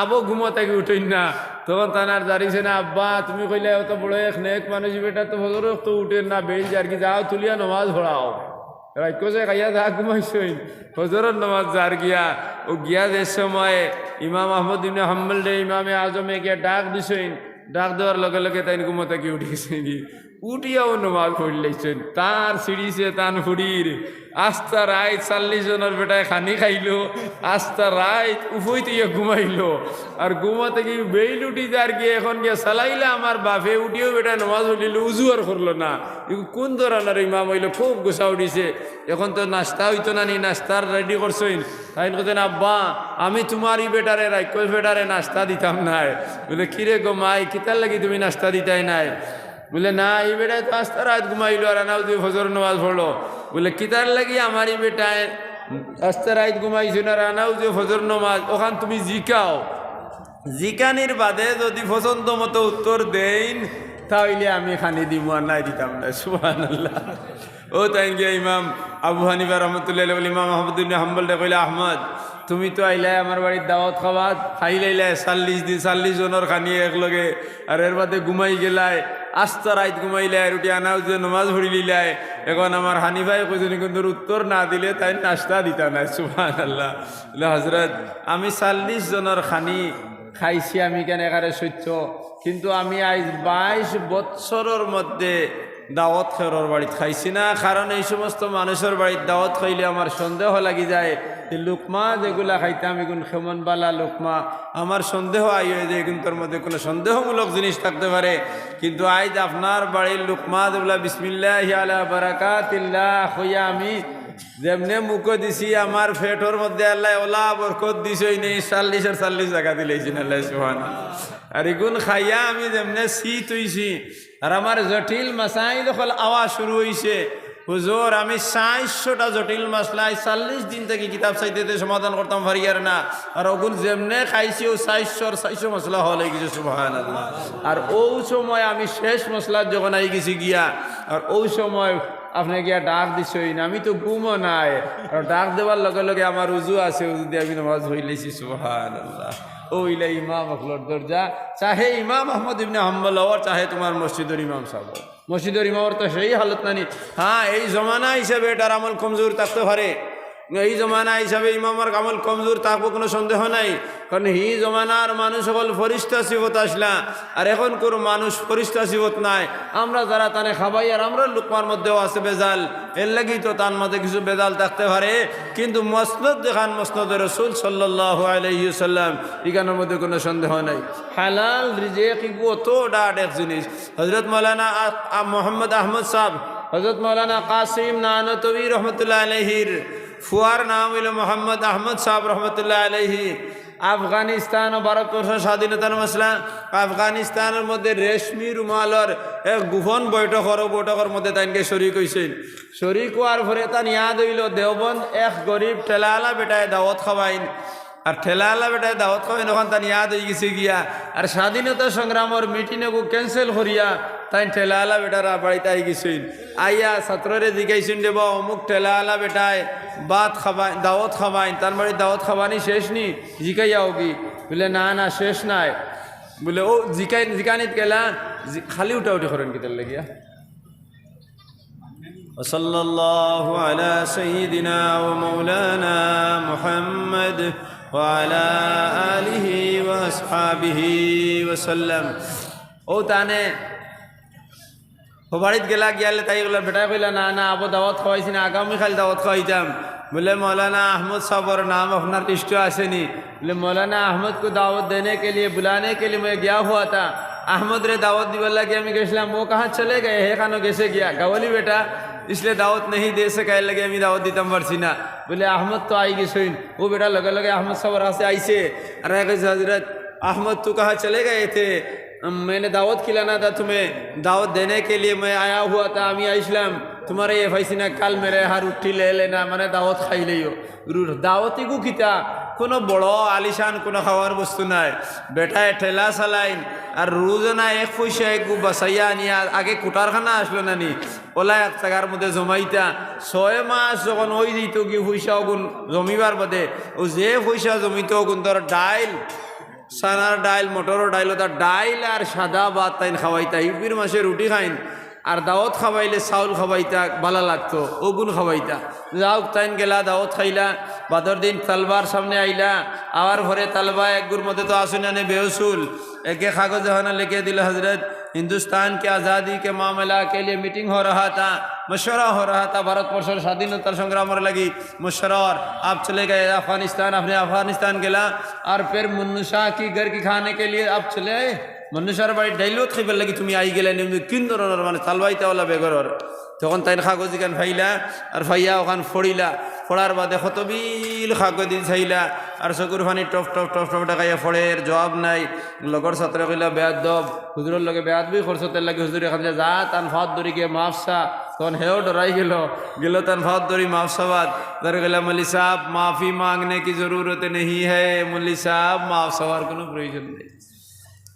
আবো ঘুমো তাকে উঠেন না। তখন তানার দাঁড়িয়েছে না, আব্বা তুমি কইলে অত বড় এক নেক মানুষ বেটা তো ফজর তো উঠেন না, বেল আর কি যাও তুলিয়া নমাজ পড়াও। রাইকোসে খাইয়া যা ঘুমাইছই, ফজরের নমাজ যার গিয়া ও গিয়া যে সময় ইমাম আহমদ ইবনে হাম্বল রে ইমামে আজমে গিয়া ডাক দিছেন, ডাক দেওয়ার লগে লগে তাই ঘুমতে কি উঠিছে কি উঠিয়াও নমাজ পড়লেছেন। তার সিঁড়িছে তান ফুড়ির আস্তা রায় 40 জনের বেটায় খানি খাইলো, আস্তা রায় উফইতে ঘুমাইলো। আর ঘুমাতে কি বেইল উঠি যার গিয়ে এখন গিয়ে চালাইলে আমার বাপে উঠিও বেটা নমাজ উঠিল, উজু আর করলো না। কোন ধরনের ইমাম হইলো, খুব গুছা উঠিছে। এখন তো নাস্তা হইতো না, নি নাস্তার রেডি করছইন। তাই কোথায় আব্বা আমি তোমারই বেটারে রাইকোস বেটারে নাস্তা দিতাম নাই। বলে কিরে গো মাই কিতার লাগি তুমি নাস্তা দিতাই নাই? বলে না এই বেটায় তো আস্তা রাত ঘুমাইলো আর আনাও দিয়ে ফজর নামাজ পড়লো। বলে কিতার লাগি আমার এই বেটায় আস্তা রাত ঘুমাইছো না রানাও যে ফজর নামাজ, ওখান তুমি জিকাও। জিকানির বাদে যদি পছন্দ মতো উত্তর দেন তাহলে আমি খানি দিব আর নাই দিতাম না। সুবহানাল্লাহ। ও তাই গিয়া ইমাম আবু হানিফা রহমতুল্লাহ বলে ইমাম আহমদ ইবনে হাম্বল কইলা, আহমদ তুমি তো আইলাই আমার বাড়ির দাওয়াত খাবাত খাই লাইলাই 40 জনের খানি একলগে, আর এর বাদে ঘুমাই গেলাই আস্তা রাত ঘুমাইলাই, রুটি আনাও যে নমাজ পড়ি লিলাই। এখন আমার হানিফাই কইছেন কিন্তু উত্তর না দিলে তাই নাস্তা দিতা নাই। সুবহানাল্লাহ। হজরত আমি 40 জনের খানি খাইছি, আমি কেন একারে সত্য, কিন্তু আমি আজ 22 বৎসরের মধ্যে দাওয়াত খেরর বাড়িতে খাইছি না। কারণ এই সমস্ত মানুষের বাড়িতে দাওয়াত খাইলে আমার সন্দেহ লাগি যায় লুকমা যেগুলা খাইতাম এগুন খেমন বালা লুকমা, আমার সন্দেহ আই হয়ে যায় কিন্তু তোর মধ্যে কোনো সন্দেহমূলক জিনিস থাকতে পারে। কিন্তু আজ আপনার বাড়ির লুকমা যেগুলা বিসমিল্লাহি আলা বারাকাতিল্লাহ হইয়া আমি যেমনে মুখো দিছি, আমার ফেটর মধ্যে আল্লাহ ওলা বরকত দিছই নেই, 40 জায়গা দিলেছেন আল্লাহ সুবহানাল্লাহ। আর এগুন খাইয়া আমি যেমনে শীত হইছি, আর আমার জটিল মাসাইল হল আওয়াজ শুরু হইছে। হুজুর আমি 400টা জটিল মাসলাই 40 দিন থেকে কিতাব চাইতে সমাধান করতাম পারি আর না। আর ওগুন যেমনে খাইছি ও 400 মশলা হলে গেছে। সুবহানাল্লাহ। আর ও সময় আমি শেষ মশলার যখন আই গেছি গিয়া, আর ওই সময় আপনি গিয়া ডাক দিছই না, আমি তো ঘুমও নাই। আর ডাক দেওয়ার লগে লগে আমার উজু আছে, উজু দিয়ে আমি নামাজ হইলেছি। সুবহানাল্লাহ। ওইলা ইমাম আকলর দরজা, চাহে ইমাম আহমদ ইবনে হাম্বল হওয়ার, চাহে তোমার মসজিদের ইমাম সাহেব। মসজিদের ইমামর তো সেই হালত নানি। হ্যাঁ এই জমানা হিসাবে এটার আমল কমজোর থাকতে পারে, এই জমানা হিসাবে ইমামের আমল কমজোর থাকবো কোনো সন্দেহ নাই। কারণ এই জমানার মানুষ সকল ফরিস্তা সিবত আসলা, আর এখন কোনো মানুষ ফরিস্তা সিবত নাই। আমরা যারা তানে খাবাই আর আমরা লোকমার মধ্যেও আছে বেজাল, এর লাগি তো তার মধ্যে কিছু বেজাল থাকতে পারে। কিন্তু মসনদ দেখান মসনদে রাসূল সাল্লাল্লাহু আলাইহি ওয়াসাল্লাম, এখানের মধ্যে কোনো সন্দেহ নাই। হালাল রিজিক কত ডাট এক জিনিস। হযরত মাওলানা মোহাম্মদ আহমদ সাহেব, হযরত মাওলানা কাসিম নানতবী রহমতুল্লাহ আলাইহির ফুয়ার নাম হইল মোহাম্মদ আহমদ সাহেব রহমতুল্লাহ আলাইহি। আফগানিস্তান ও ভারতবর্ষের স্বাধীনতার মশলা, আফগানিস্তানের মধ্যে রেশমি রুমালর এক গোপন বৈঠকের মধ্যে তাইনকে শরিক হয়েছিল। শরিক হওয়ার পরে তান ইয়াদ হইল দেওবন্দ এক গরিব ঠেলাওয়ালা বেটায় দাওয়াত খাওয়াইন, আর ঠেলাওয়ালা বেটায় দাওয়াত খাওয়াইন ওখান তান ইয়াদ হয়ে গেছে গিয়া। আর স্বাধীনতা সংগ্রামের মিটিংকু ক্যান্সেল করিয়া তাই ঠেলাওয়ালা বেটারা বাড়িতে আই গেছিল। আইয়া ছাত্ররে জিজ্ঞাসেন দেব অমুক ঠেলাওয়ালা বেটায় ভাত খাবাই দাওয়াত খাবাইন, তার বাড়ি দাওয়াত খাবানি শেষ নি? জিকাইয়া হোগি? বলে না না শেষ নাই। বলে ও জিকানিত গেলা খালি উঠা উঠি করেন কিতার লাগিয়া। ওয়াসাল্লাল্লাহু আলা সাইয়্যিদিনা ওয়া মাওলানা মুহাম্মদ ওয়া আলা আলিহি ওয়া আসহাবিহি ওয়া সাল্লাম। ও তানে ও বাড়িতে গেলা গিয়ালে তাই বলে বেটা কইলা না না আবো দাওয়াত খাওয়াইছি না, আগামী খালি দাওয়াত খাওয়াইতাম। बोले मौलाना अहमद साहब और नाम अपना लिस्ट ऐसे नहीं। बोले मौलाना अहमद को दावत देने के लिए बुलाने के लिए मैं गया हुआ था। अहमद रे दावत दिवल्ला गया मैं गया, वो कहाँ चले गए है खानो कैसे गया गवली बेटा, इसलिए दावत नहीं दे सके लगे मैं दावत दीता मरसीना। बोले अहमद तो आएगी सुन, वो बेटा लगे लगे अहमद साहब से आई से, अरे हजरत अहमद तू कहाँ चले गए थे, मैंने दावत खिलाना था तुम्हें, दावत देने के लिए मैं आया हुआ था। अमी इस्लाम तुम्हारे ये फैसला कल मेरे हर उठी ले लेना, मैंने दावत खाई लियो। दावती को किता কোনো বড় আলিশান কোনো খাওয়ার বস্তু নাই, বেটায় ঠেলা চালাইন আর রোজনা এক পয়সা এক বাসাইয়া নিয়ে আগে কুটারখানা আসলো না নি, ওলা এক জায়গার মধ্যে জমাইতা 6 মাস যখন ওই দিত কি পয়সা ওগুন জমিবার বাদে ও যে পয়সা জমিত ওগুন তোর ডাইল সানার ডাইল মটরও ডাইল তার ডাইল আর সাদা ভাত তাইন খাওয়াইতা ইউপির মাসে রুটি খাইন আর দাওয়াত খাওয়াইলে চাউল খাওয়াইতা ভালো লাগতো ওগুন খাওয়াইতা যাও তাইন গেলা দাওয়াত খাইলা বাদর দিন তালবার সামনে আইলা আবার ঘরে তালবা একগুর মধ্যে তো আসুন আনে বেহসুল एक कागज है ना लिखे दिल हजरत हिंदुस्तान की आज़ादी के मामला के लिए मीटिंग हो रहा था मशवरा हो रहा था भारतवर्ष स्वाधीनता संग्राम लगी मशवरा और आप चले गए अफगानिस्तान अपने अफगानिस्तान गेला और फिर मुन्नू शाह की घर की खाने के लिए आप चले आए मुन्नू शाह भाई डाइलोत खबर लगी तुम्हें आई गेले किन धरনের মানে তালবাইতে ওলা বেগরর তখন তাই কাগজ গান ফাইলা আর ফাইয়া ওখান ফড়িলা ফড়ার বাদে কতবিল কাগজ চাইলা আর চকুর ফানি টপ টপ টপ টপ টাকাইয়া ফড়ের জবাব নাই লগর ছাত্র কইলা বেয়াদ দব হুজুরের লগে বেয়াদ বি খরচতের লাগে হুজুর এখান যা তান ফাঁদ ধরি গিয়ে মাফসা তখন হেও ডরাই গেল তান ফাঁদ ধরি মাফসাবাদ ধরে গেলা মলি সাহেব মাফি মাंगने की जरूरत नहीं है मौलवी साहब माफ सवार কোনো প্রয়োজন নেই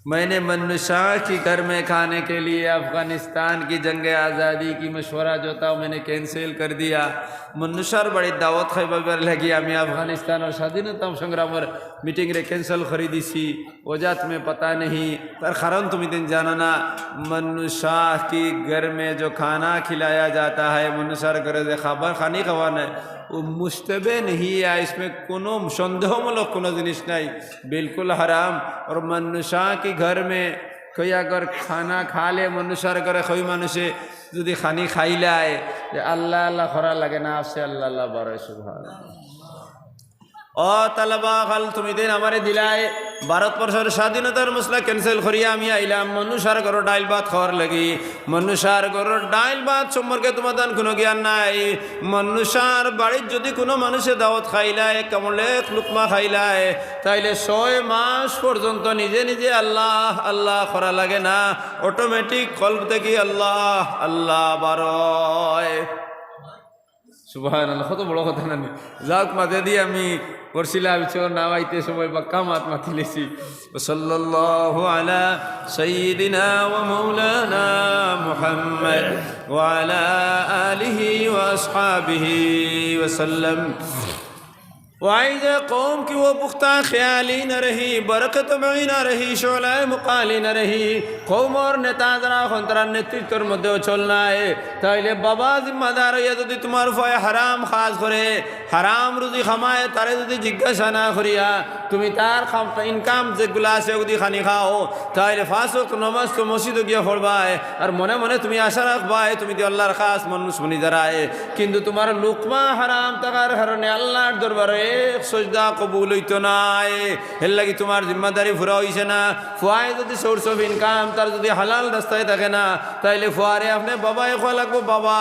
मैंने मुन्नू शाह की घर में खाने के लिए अफ़गानिस्तान की जंग आज़ादी की मशवरा जो था मैंने कैंसिल कर दिया मुन्नू शाह बड़ी दावत खबर लगी हमें अफ़गानिस्तान और स्वाधीनता संग्राम और मीटिंग रे कैंसिल खरीदी सी वजह तुम्हें पता नहीं पर खरन तुम दिन जानो ना मुन्नू शाह की घर में जो खाना खिलाया जाता है मुन्नू शाह घर से खबर खानी खवान है वो मुश्तबे नहीं है इसमें कोनो संदेहमूलक कोनो जिनिस नहीं बिल्कुल हराम और मुन्नू शाह की घर में कोई अगर खाना खा ले मुन्नू शाह करे कोई मनुष्य যদি খানি খাইলায় যে আল্লাহ আল্লাহ খরা লাগে না আছে আল্লাহ আল্লাহ বড় সুবহানাল্লাহ ও তালবা খাল তুমি দিন আমারে দিলাই ভারতবর্ষের স্বাধীনতার মসলা ক্যান্সেল করিয়া আমি আইলাম মনুষার ঘর ডাইল ভাত খাওয়ার লাগি মনুষার ঘর ডাইল ভাত সম্পর্কে তোমাদের কোনো জ্ঞান নাই মনুষার বাড়ির যদি কোনো মানুষে দাওয়াত খাইলায় কেমলে লুকমা খাইলায় তাইলে 6 মাস পর্যন্ত নিজে নিজে আল্লাহ আল্লাহ করা লাগে না অটোমেটিক কলব থেকে আল্লাহ আল্লাহ বারয় সুবহানাল্লাহ কত বড় কথা না যাক মাঝে দিয়ে আমি করছিলাম চোর নামাইতে সময় বাক্কা মাত মাতিলেছি সাল্লাল্লাহু আলা সাইয়্যিদিনা ওয়া মাওলানা মুহাম্মদ ওয়া আলা আলিহি ওয়া আসহাবিহি ওয়া সাল্লাম वाइज कौम की वो पुख्ता ख्याली न रही बरकत मई न रही शोला मुकाली न रही कौम और नेता जरा खंतरा नेतृत्वर मध्य चलना है ताइले बाबा जिम्मेदार है যদি তোমার ফয় হারাম খাস করে হারাম রুজি খামায় তারে যদি জিজ্ঞাসা না করিয়া তুমি তার ইনকাম যেগুলো আছে ওদি খানি খাও তাইলে ফাসক নামাজ তো মসজিদে গিয়ে পড়বায় আর মনে মনে তুমি আশা রাখবায় তুমি দি আল্লাহর খাস মানুষ বনি দাঁড়ায় কিন্তু তোমার লুকমা হারাম থাকার কারণে আল্লাহর দরবারে সজদা কবুল হইতো নাই এর লাগি তোমার জিম্মাদারি পুরা হইছে না ফুয়ায় যদি সোর্স অফ ইনকাম তার যদি হালাল রাস্তায় থাকে না তাইলে ফুয়ারে আপনি বাবাই খোয়া লাগবো বাবা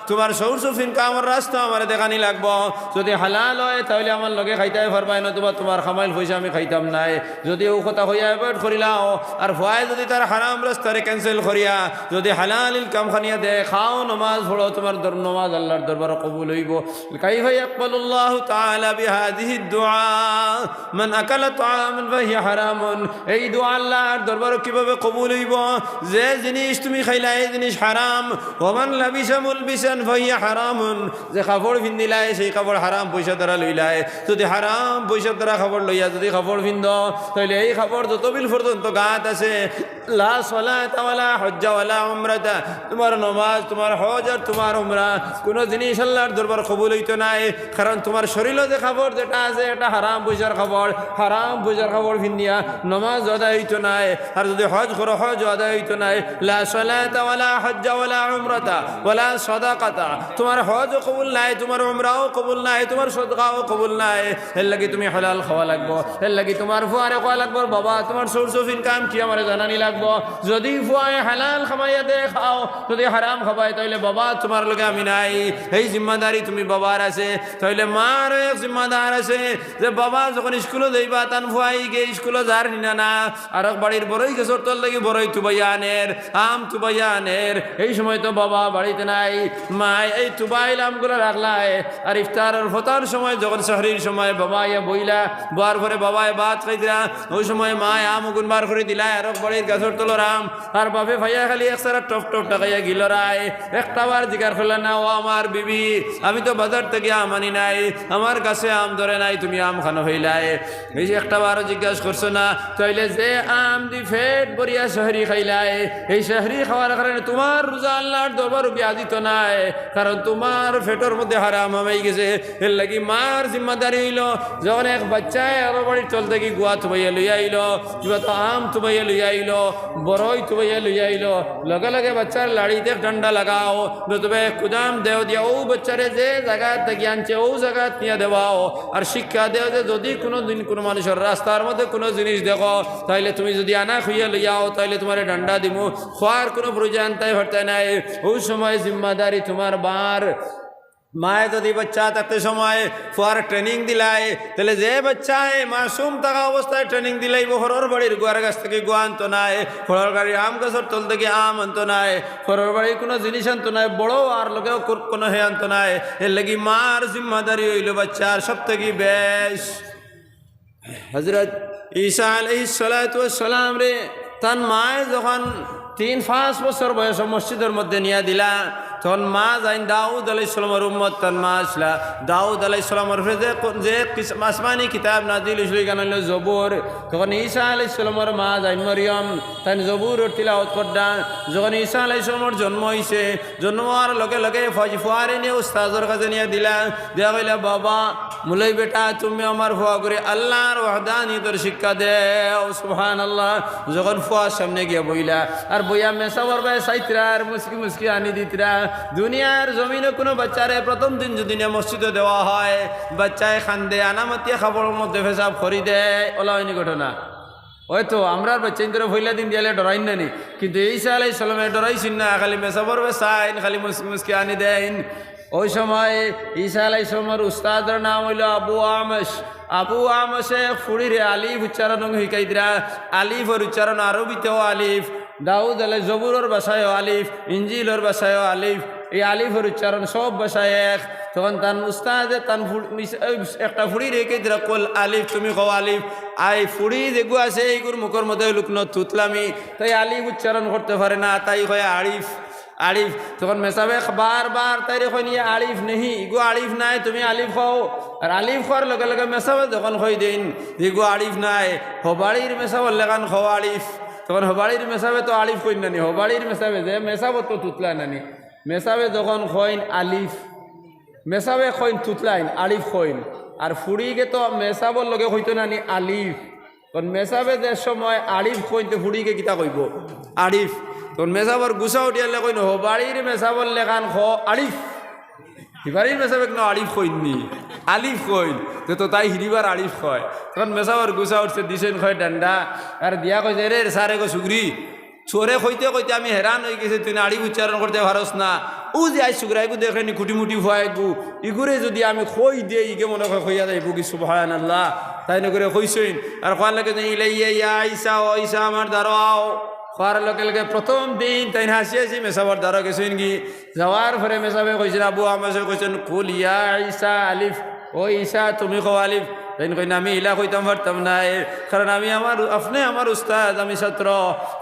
তোমার সোর্স অফ ইনকামের রাস্তা আমার দেখানি লাগবো যদি হালাল হয় তাহলে আমার লগে খাইতে পারবাই না তোমার খামাইল পয়সা আমি খাইতাম নাই যদি ও কথা হইয়া অ্যাভয়েড করিলাও আর ফুয়ায় যদি তার হারাম রাস্তারে ক্যান্সেল করিয়া যদি হালাল ইনকাম খানিয়া দে খাও নমাজ পড়ো তোমার নমাজ আল্লাহর দরবারে কবুল হইব কাইফা ইয়াকবালুল্লাহু তাআলা بهذه الدعاء من اكل طعاما فهي حرام এই দোয়া আল্লাহর দরবারে কিভাবে কবুল হইব যে জিনিস তুমি খাইলা এই জিনিস হারাম ওমান লাবিসা মুলবিসান فهي حرام যে কাপড় পিন্দিলাই সেই কাপড় হারাম পয়সা দ্বারা লইলাই যদি হারাম পয়সা দ্বারা কাপড় লইয়া যদি কাপড় পিন্দ তাহলে এই কাপড় যত বিল পর্যন্ত গাত আছে লা সালাত ওয়ালা হজ্জ ওয়ালা উমরাতা তোমার নামাজ তোমার হজ আর তোমার উমরা কোন জিনিস আল্লাহর দরবার কবুল হইতো না কারণ তোমার শরীরে যে খবর যেটা আছে এটা হারাম পয়সার খবর হারাম পয়সার খবর ভিন্দিয়া নমাজ আদায় হইতো না আর যদি হজ করো হজ আদায় হইতো না লা সালাত ওয়ালা হজ্জ ওয়ালা উমরাতা ওয়ালা সাদাকাতা তোমার হজও কবুল নাই তোমার উমরাও কবুল নাই তোমার সাদকাও কবুল নাই এর লাগি তুমি হালাল খাওয়া লাগবো এর লাগি তোমার ফুয়ারে খাওয়া লাগবো বাবা তোমার সোর্স অফ ইনকাম কি আমার জানানি লাগবো যদি ফুয়ায় হালাল খামাইয়া দে খাও যদি হারাম খাবাই তাহলে বাবা তোমার লগে আমি নাই এই জিম্মাদারি তুমি বাবার আছে তাহলে মার এক জিম্মাদার আছে যে বাবা যখন স্কুলে যাইবা তান ফুয়াই গিয়ে স্কুলে যার নিনা না আর বাড়ির বড়ই গেছর তোর লাগি বড়ই তুবাইয়ানের আম তুবাইয়ানের এই সময় তো বাবা বাড়িতে নাই মায় এই তুবাইল আমগুলো রাখলায় আর ইফতারের ফতার সময় যখন শহরের সময় বাবা ইয়া বইলা বার করে বাবায় ভাত খাইদিলা ওই সময় মায় আম গুণ বার করে দিলায় আর বাড়ির গাছর তোলর আম আর বাপে ভাইয়া খালি একসারা টপ টপ টাকাইয়া গিলরায় একটা বার জিজ্ঞার করলেন না ও আমার বিবি আমি তো বাজার থেকে আম আনি নাই আমার কাছে আম ধরে নাই তুমি আম খানো হইলাই এই যে একটা বারো জিজ্ঞাসা করছো না তাইলে যে আম দি ফেট বরিয়া শহরি খাইলাই এই শহরি খাওয়ার কারণে তোমার রোজা আল্লাহর দরবার বিয়াদিত নাই কারণ তোমার ফেটর মধ্যে হারাম হামাই গেছে এর লাগি মার জিম্মাদারি হইল যখন এক বাচ্চায় আরো বাড়ির চলতে কি গুয়া থুবাইয়া লইয়া আইল কিবা তো আম থুবাইয়া লইয়া আইল বড়ই থুবাইয়া লইয়া আইল লগে লগে বাচ্চার লাড়িতে ঠান্ডা লাগাও নতুবা কুদাম দেও দিয়া ও বাচ্চারে যে জায়গা থেকে আনছে ও জায়গা নিয়ে দেওয়াও আর শিক্ষা দেও যে যদি কোনো দিন কোনো মানুষের রাস্তার মধ্যে কোনো জিনিস দেখো তাইলে তুমি যদি আনা খুইয়া লইয়াও তাইলে তোমার ডান্ডা দিমু খোয়ার কোনো প্রয়োজন তাই হতে নাই ওই সময় জিম্মাদারি তোমার বার মায়ে যদি বাচ্চা থাকতে সময় ফুয়ার ট্রেনিং দিলাই তাহলে যে বাচ্চায় মাসুম থাকা অবস্থায় ট্রেনিং দিলাই হরর বাড়ির গোয়ার গাছ থেকে গোয়া আনতো নাই হরর গাড়ির আম গাছের তল থেকে আম আনতো নাই হরর বাড়ির কোনো জিনিস আনতো নাই বড় আর লোকেও কোনো হে আনতো নাই এর লাগি মার জিম্মাদারি হইল বাচ্চার সব থেকে বেশ হজরত ঈসা আলাইহিস সালাতু ওয়াস সালাম রে তার মায়ে যখন 3-5 বছর বয়স মসজিদের মধ্যে নিয়ে দিলা তখন মা যাইন দাউদ আলাইহিসসালামের উম্মত তার মা আসলা দাউদ আলাইহিসসালামের যে আসমানি কিতাব নাজিল হইছিল এখানে জবুর তখন ঈসা আলাইহিসসালামের মা যাইন মরিয়ম তাই জবুর তিলাওয়াত করডা যখন ঈসা আলাইহিসসালামের জন্ম হইছে জন্ম হওয়ার লগে লগে ফুয়ারে নিয়ে উস্তাদের কাছে নিয়ে দিলা দেয়া কইলা বাবা মুলাই বেটা তুমি আমার ফুয়া করে আল্লাহর ওয়াহদানিয়তের শিক্ষা দেও সুবহানাল্লাহ যখন ফুয়ার সামনে গিয়ে বইলা আর বইয়া মেসাবর ভাই সাইতরা আর মুসকি মুসকি আনি দিতরা দুনিয়ার জমিনে কোনো বাচ্চারে প্রথম দিন যদি মসজিদে দেওয়া হয় বাচ্চায় খান্দে আনামতিয়া খাবারের মধ্যে পেশাব করি দেয় ওলা হয়নি ঘটনা হয়তো আমরা বাচ্চা ইন্দরে ভইলা দিন দিয়ালে ডরাইন নানি কিন্তু ঈসা আলাইহিস সালামে ডরাইছেন না খালি মেসাবর ভাই সাইন খালি মুসকি মুসকি আনি দেন ওই সময় ঈসা আলাইহিস সালামের উস্তাদের নাম হইল আবু আমসে ফুড়িরে আলিফ উচ্চারণ শিকাই দিরা আলিফের উচ্চারণ আরবিতেও আলিফ দাউদ আলাই জবুরের ভাষায় আলিফ ইঞ্জিলের ভাষায় আলিফ এই আলিফের উচ্চারণ সব ভাষায় এক তখন তার উস্তাদে তান একটা ফুড়ি রেখে দিরা কল আলিফ তুমি কও আলিফ আই ফুড়ি যেগু আছে এইগুর মুখের মধ্যে লুকনো তুতলামি তাই আলিফ উচ্চারণ করতে পারে না তাই কয় আরিফ আলিফ তখন মেসাবে বারবার তাইরে কই নিয়ে আলিফ নেহি ইগো আলিফ নাই তুমি আলিফ খাও আর আলিফ খাওয়ার লগে লগে মেসাবে যখন কই দিন ইগো আলিফ নাই হবাড়ির মেসাবের লেখান খাও আলিফ তখন হবাড়ির মেসাবে তো আলিফ কইন নানি হবাড়ির মেসাবে যে মেসাব তো তুতলা নানি মেসাবে যখন কইন আলিফ মেসাবে কইন তুতলাইন আলিফ কইন আর ফুড়িকে তো মেসাবর লগে কইতো নানি আলিফ তখন মেসাবে যে সময় আলিফ কইতে ফুড়িকে কিতা কইব আলিফ তখন মেসাবর গুছা উঠিয়ালে কইন হবাড়ির মেসাবর লেখান খ আলিফ হিবাড়ির মেসাবে কেন আলিফ কইননি আলিফ কইন তো তাই হিরিবার আলিফ কয় তখন মেসাবর গুছা উঠছে দিছেন কয় ডান্ডা আর দিয়া কইছে রে সারে গো সুগ্রি চোরে কইতে কইতে আমি হেরান হয়ে গেছে তুই আলিফ উচ্চারণ করতে পারস না ও যে আই সুগ্রা এগু দেখেনি খুটিমুটি ভয় গু ইগুরে যদি আমি কই দিই ইগে মনে হয় কইয়া যাইব কি সুবহানাল্লাহ তাই না করে কইছেন আর কয় লাগে ইলাইয়া ঈসা ও ঈসা আমার দাঁড়াও খাওয়ার লগে লগে প্রথম দিন তাই হাসি হাসি মেসাবর দ্বারা গেছেন কি যাওয়ার পরে মেসাবে কইছেন আবু আমাকে কইছেন কুল ইয়া ঈসা আলিফ ও ঈসা তুমি কও আলিফ তাই কই না আমি ইলা কইতাম পারতাম না কারণ আমি আপনি আমার উস্তাদ আমি ছাত্র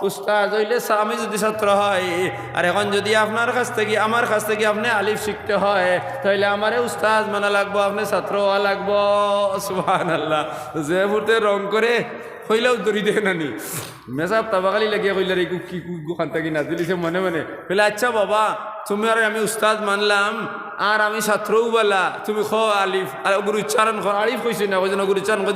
উস্তাদ হইলে আমি যদি ছাত্র হয় আর এখন যদি আপনার কাছ থেকে আমার কাছ থেকে আপনি আলিফ শিখতে হয় তাহলে আমারে উস্তাদ মানা লাগবো আপনি ছাত্র হওয়া লাগবো সুবহানাল্লাহ যে মুহূর্তে রং করে কইলেও দৌড়ি দেখে নানি মেসাব তাবাকালি লাগিয়ে কইলে রে কি খান থাকি না দিলিছে মনে মনে কইলে আচ্ছা বাবা তুমি আর আমি উস্তাদ মানলাম আর আমি ছাত্রও বলা তুমি খ আলিফ আর গুরু উচ্চারণ কর আলিফ কইছি না কইছে না গুরু উচ্চারণ কর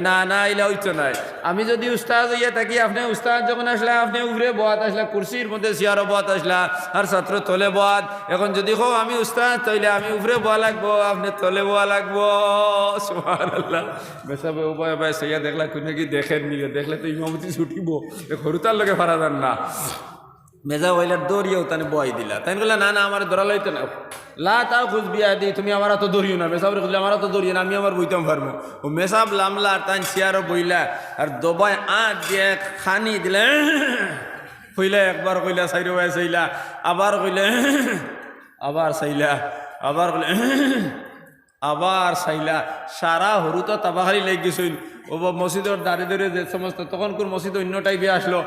না না ইলা হইতো নাই আমি যদি উস্তাদ হইয়া থাকি আপনি উস্তাদ যখন আসলা আপনি উপরে বহাত আসলা কুরসির মধ্যে চেয়ারও বহাত আসলা আর ছাত্র তলে বহাত এখন যদি কও আমি উস্তাদ তাইলে আমি উপরে বহা লাগবো আপনি তলে বহা লাগবো সুবহানাল্লাহ মেসাবে উপায় ভাই সইয়া দেখলা কোনে কি দেখেন নি দেখলে তো ইমামতি ছুটিব হরুতার লগে ফারা যান না মেজা ওইলার দৌড়িয়েও তানে বয় দিলা তাই বললা না না আমার ধরা লইতো না লা তাও খুঁজ বিয়া দি তুমি আমার তো দৌড়িও না মেসাবরে খুঁজলে আমার তো দৌড়িও না আমি আমার বইতাম পারবো ও মেসাব লামলা আর তান চেয়ারও বইলা আর দবায় আট দিয়ে খানি দিলে কইলা একবার কইলা সাইরো ভাই চাইলা আবার কইলে আবার চাইলা আবার কইলে আবার চাইলা সারা হরু তো তাবাখালি লেগে গেছিল ও মসজিদের দাঁড়িয়ে ধরে যে সমস্ত তখন কোন মসজিদ অন্য টাইপে আসলো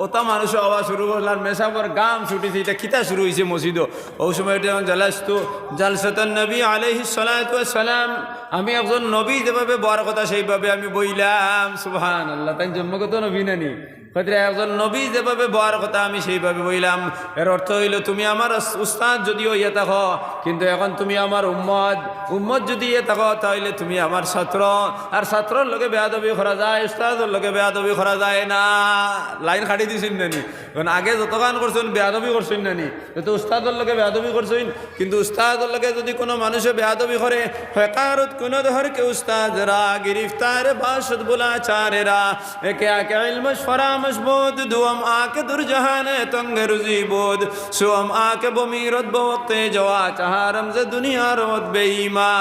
ওটা মানুষ আওয়াজ শুরু করলাম মেসাবর গাম ছুটিছে এটা খিতা শুরু হয়েছে মসজিদও ওই সময় এটা জালাস্তু জালসাতান নবী আলাইহিস সালাতু ওয়াস সালাম আমি একজন নবী যেভাবে বড় কথা সেইভাবে আমি বইলাম সুবহানাল্লাহ তাই জন্মগত নবী নানি হয়তো একজন নবী যেভাবে বড় কথা আমি সেইভাবে বইলাম এর অর্থ হইল তুমি আমার উস্তাদ যদিও ইয়ে থাকো কিন্তু এখন তুমি আমার উম্মত যদি ইয়ে থাকো তাহলে তুমি আমার ছাত্র আর ছাত্রর লোকে বেয়াদবি করা যায় উস্তাদের লোকে বেয়াদবি করা যায় না লাইন খাটি দিছেন নানি কারণ আগে যত গান করছেন বেয়াদবি করছেন নানি তো উস্তাদের লোকে বেয়াদবি করছেন কিন্তু উস্তাদের লোকে যদি কোনো মানুষে বেয়াদবি করে হেকারত কোনো ধর কে উস্তাদরা গিরিফতার বাসদ বুলা চারেরা একে আকে ইলমশ ফরামশ বোধ দুম আকে দুরজাহানে তঙ্গ রুজি বোধ সুম আকে বমিরত বওক্তে জওয়া চাহারম যে দুনিয়ার মত বেঈমা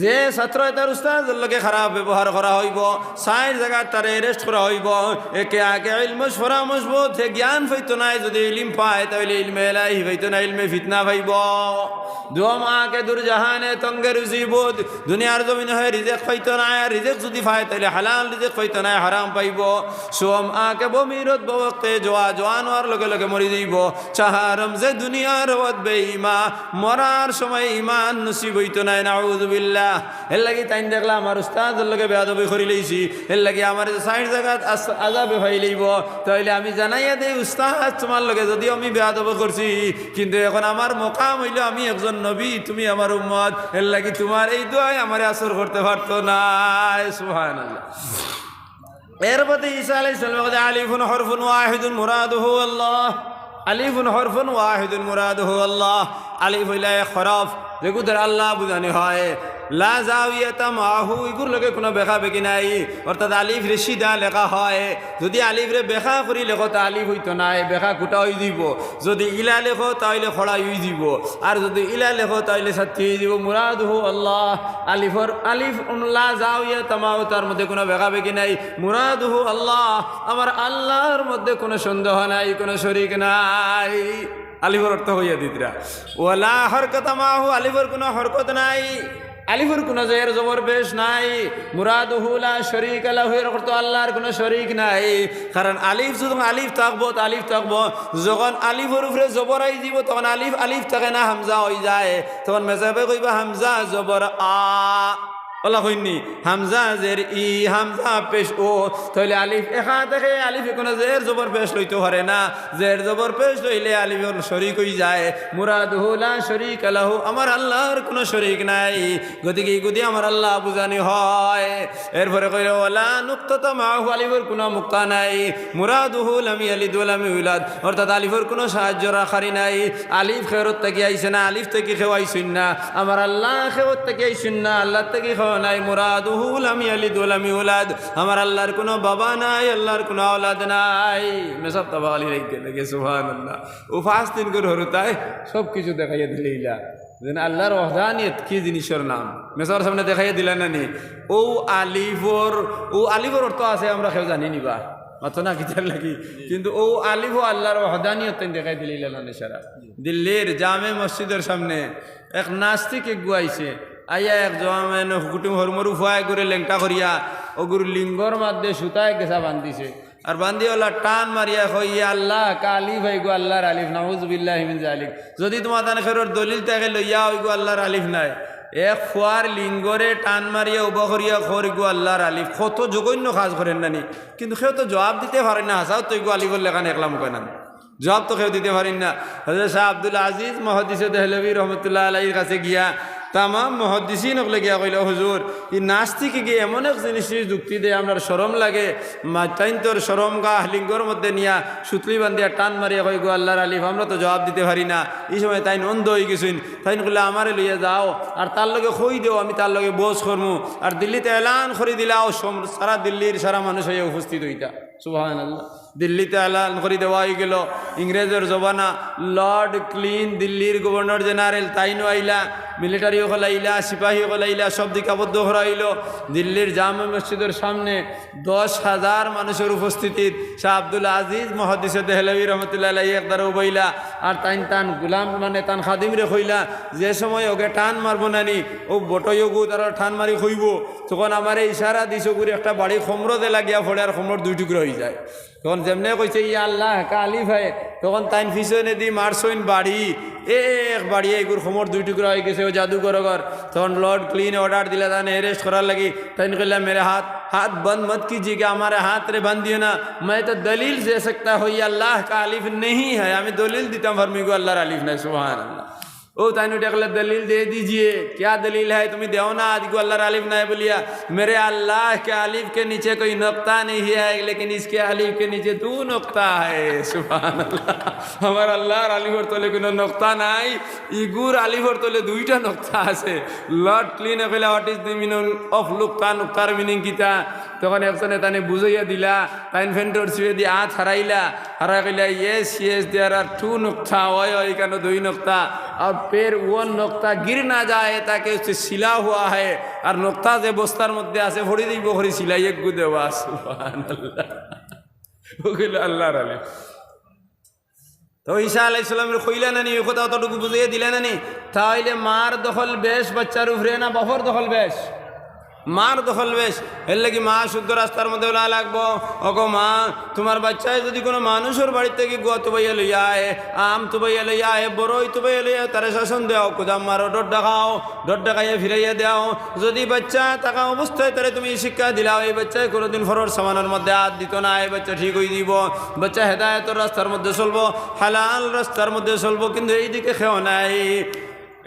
যে ছাত্র তার উস্তাদের লগে খারাপ ব্যবহার করা হইব সাইর জায়গা তার এরেস্ট করা হইব একে আগে ইলমশ ফরামশ বোধ সে জ্ঞান পাইতো নাই যদি ইলম পায় তাহলে ইলমে এলাহি পাইতো না ইলমে ফিতনা পাইব দুম আকে দুরজাহানে তঙ্গে রুজি বোধ দুনিয়ার জমিনে হয় রিজেক পাইতো না রিজেক যদি পায় তাহলে হালাল রিজেক পাইতো না হারাম পাইব সোম আকে বমিরত বওক্তে জোয়ান হওয়ার লগে লগে মরি যাইব চাহারম যে দুনিয়ার ওয়াত বেঈমা মরার সময় ইমান নসিব হইতো না নাউযুবিল্লাহ এর লাগি তাই দেখলাম আমার উস্তাদের লগে বেয়াদবি করি লইছি এর লাগি আমার সাইড জায়গা আজাবে হয়ে লইব তাহলে আমি জানাইয়া দেই উস্তাদ তোমার লগে যদি আমি বেয়াদবি করছি কিন্তু এখন আমার মোকাম হইল আমি একজন নবী তুমি আমার উম্মত এর লাগি তোমার এই দোয়ায় আমার আসর করতে পারতো না সুবহানাল্লাহ এর প্রতি ঈসা আলাইহিস সালাম আলিফুন হরফুন ওয়াহিদুন মুরাদুহু আল্লাহ আলিফুন হরফুন ওয়াহিদুন মুরাদুহু আল্লাহ আলিফ হইল এক হরফ যেগুলোর আল্লাহ বুঝানি হয় লা জাওয়াতা মাহু এগুলোর লগে কোনো বেখা বেকি নাই অর্থাৎ আলিফ রে সিধা লেখা হয় যদি আলিফ রে বেখা করি লেখো তা আলিফ হইতো নাই বেখা কুটা হয়ে দিব যদি ইলা লেখো তাহলে খড়া হয়ে দিব আর যদি ইলা লেখো তাহলে সাথী হয়ে দিব মুরাদুহু আল্লাহ আলিফ লা জাওয়াতা মাহু তার মধ্যে কোনো বেখা বেকি নাই মুরাদুহু আল্লাহ আমার আল্লাহর মধ্যে কোনো সন্দেহ নাই কোনো শরীক নাই আলিফর অর্থ হইয়া দিতরা ওয়ালা হরকত মাহু আলিফর কোনো হরকত নাই আলিফর কোনো জের জবর পেশ নাই মুরাদুহু লা শরীক লাহু এর অর্থ আল্লাহর কোনো শরীক নাই কারণ আলিফ যখন আলিফ থাকবো যখন আলিফর উপরে জবর আই দিব তখন আলিফ থাকে না হামজা হয়ে যায় তখন মেজাবে কইবা হামজা জবর আ ওলা হইনি হামজা জের ই হামজা পেশ ও তাহলে আলিফ একা থেকে আলিফে কোনো জের জবর পেশ লইতে পারে না জের জবর পেশ লইলে আলিফের শরীক হয়ে যায় মুরাদুহু লা শরীক লাহু আমার আল্লাহর কোনো শরীক নাই গতিকে এই আমার আল্লাহ বুঝানি হয় এরপরে কইল ওয়ালা নুক্তাতা মাহু আলিফের কোনো মুক্তা নাই মুরাদুহু লাম ইয়ালিদ ওয়া লাম ইউলাদ অর্থাৎ আলিফের কোনো সাহায্য রাখারি নাই আলিফ খেরত থেকে আইছে না আলিফ থেকে খেওয়াইছেন না আমার আল্লাহ খেরত থেকে আইছেন না আল্লাহ থেকে নাই মুরাদুহু লাম ইয়ালিদ ওয়া লাম ইউলাদ আমার আল্লাহর কোনো বাবা নাই আল্লাহর কোনো আওলাদ নাই মেসব তাবালি রেখে সুবহানাল্লাহ ও 5 দিন করে হরতায় সব কিছু দেখাইয়া দিলেইলা যেন আল্লাহর ওয়াহদানিয়ত কি জিনিসের নাম মেসর সামনে দেখাইয়া দিলা না নি ও আলিফর অর্থ আছে আমরা কেউ জানি নিবা অত না কিতার লাগি কিন্তু ও আলিফ আল্লাহর ওয়াহদানিয়ত দেখাই দিলেইলা না সারা দিল্লির জামে মসজিদের সামনে এক নাস্তিক গুয়াইছে আইয়া এক জমেন হুকুটিম হরমরু ফুয়াই করে লেংটা করিয়া ওগুর লিঙ্গর মধ্যে সুতায় গেছা বান্ধিছে আর বান্ধিওয়ালা টান মারিয়া কইয়া আল্লাহ কালি ভাই গো আল্লাহর আলিফ নাউযুবিল্লাহি মিন যালিক যদি তোমার তানে ফেরর দলিল তাকে লইয়া ওই গো আল্লাহর আলিফ নাই এক ফুয়ার লিঙ্গরে টান মারিয়া উবা করিয়া খর গো আল্লাহর আলিফ কত জঘন্য কাজ করেন নানি কিন্তু কেউ তো জবাব দিতে পারে না হাসাও তো গো আলিফর লেখান একলা মুখে না জবাব তো কেউ দিতে পারেন না হযরত শাহ আব্দুল আজিজ মুহাদ্দিস দেহলভী রহমতুল্লাহ আলাইহির কাছে গিয়া তামাম মুহাদ্দিসিন হলে গিয়া কইল হুজুর এই নাস্তিকে গিয়ে এমন এক জিনিস যুক্তি দেয় আপনার শরম লাগে তাইন তোর শরম গা লিঙ্গর মধ্যে নিয়া সুতলি বান্ধিয়া টান মারিয়া কই গো আল্লাহর আলিফ আমরা তো জবাব দিতে পারি না এই সময় তাইন অন্ধ হয়ে গেছেন তাইন কইলে আমারে লইয়া যাও আর তার লগে কই দেও আমি তার লগে বোঝ করমু আর দিল্লিতে এলান করে দিলাও সারা দিল্লির সারা মানুষ হয়ে উপস্থিত হইতা সুবহানাল্লাহ দিল্লিতে এলান করে দেওয়া হয়ে গেল ইংরেজের জবানা লর্ড ক্লিন দিল্লির গভর্নর জেনারেল তাইনও আইলা মিলিটারি হল আইলা সিপাহী হল আইলা সব দিকে আবদ্ধ করা হইল দিল্লির জামে মসজিদের সামনে 10,000 মানুষের উপস্থিতির শাহ আব্দুল আজিজ মুহাদ্দিস দেহলভী রহমতুল্লাহ আলাইহি একদারও বইলা আর তান গুলাম মানে তান খাদিম রে কইলা যে সময় ওকে টান মারবো নানি ও বটয়গু তারা টান মারি কইব তখন আমার ইশারা দিছ করে একটা বাড়ি খমরতে লাগিয়া ফোড়ে আর খমর 2 টুকরো হয়ে যায় তখন যেমনে কইছে ইয়া আল্লাহ কালিফ হয় তখন তাইন পিছনে দি মারছইন বাড়ি এক বাড়ি এগুর খমর 2 টুকরা হয়ে গেছে ও জাদুঘর ঘর তখন লর্ড ক্লিন অর্ডার দিলা তানে অ্যারেস্ট করার লাগি তাইন কইলা मेरे हाथ बंद मत कीजिएगा हमारे हाथ रे बंद दियो ना मैं तो दलील दे सकता हूँ ये अल्लाह का अलिफ नहीं है हमें दलील देता हूँ फरमी को अल्लाह अलिफ नहीं सुभान अल्लाह ओ ताइनु टेकले दलील दे दीजिए क्या दलील है तुम्हें देओ ना आज को अल्लाह अलिफ नहीं बोलिया मेरे अल्लाह के अलिफ के नीचे कोई नुक्ता नहीं है लेकिन इसके अलिफ के नीचे 2 नुक्ता है सुभान अल्लाह हमार अल्लाह अलिफ और तोले कोनो नुक्ता नहीं इगुर अलिफ और तोले 2টা नुक्ता আছে লর্ড ক্লিন কইলা what is the meaning of নুক্তার মিনিং কিতা তখন একজনে তানে বুঝাইয়া দিলা তাইন ফেন্টর ছুঁয়ে দিয়ে হাত হারাইলা হারা কইলা ইয়েস ইয়েস দেয়ার আর 2 नुक्ता ওই কেন 2 नुक्ता और फिर वो नुक्ता गिर ना जाए ताकि उससे सिला हुआ है और नुक्ता से बस्तार मध्य आसे फड़ी दी बखरी सिलाई एक गुदे वास सुभान अल्लाह वो कइला अल्लाह रे तो ঈসা আলাইহিস সালামের কইলা না নি এই কথা অতটুকু বুঝিয়ে দিলেন না নি তাইলে মার দখল বেশ বাচ্চার উপরে না বাপর দখল বেশ মার দখল বেশ এর লাগি মা শুদ্ধ রাস্তার মধ্যে ওলা লাগবো ওগো মা তোমার বাচ্চায় যদি কোনো মানুষের বাড়ির থেকে গোয়া তুবাইয়া লইয়া আয় আম তুবাইয়া লইয়া আয় বড়ই তুবাইয়া লইয়া তারে শাসন দেও কুদাম মারো ডর ডাকাও ডর ডাকাইয়া ফিরাইয়া দেও যদি বাচ্চা থাকা অবস্থায় তারে তুমি শিক্ষা দিলাও এই বাচ্চায় কোনোদিন ফরর সামানের মধ্যে হাত দিত না এই বাচ্চা ঠিক হয়ে দিব বাচ্চা হেদায়েতের রাস্তার মধ্যে চলবো হালাল রাস্তার মধ্যে চলবো কিন্তু এইদিকে খেও নাই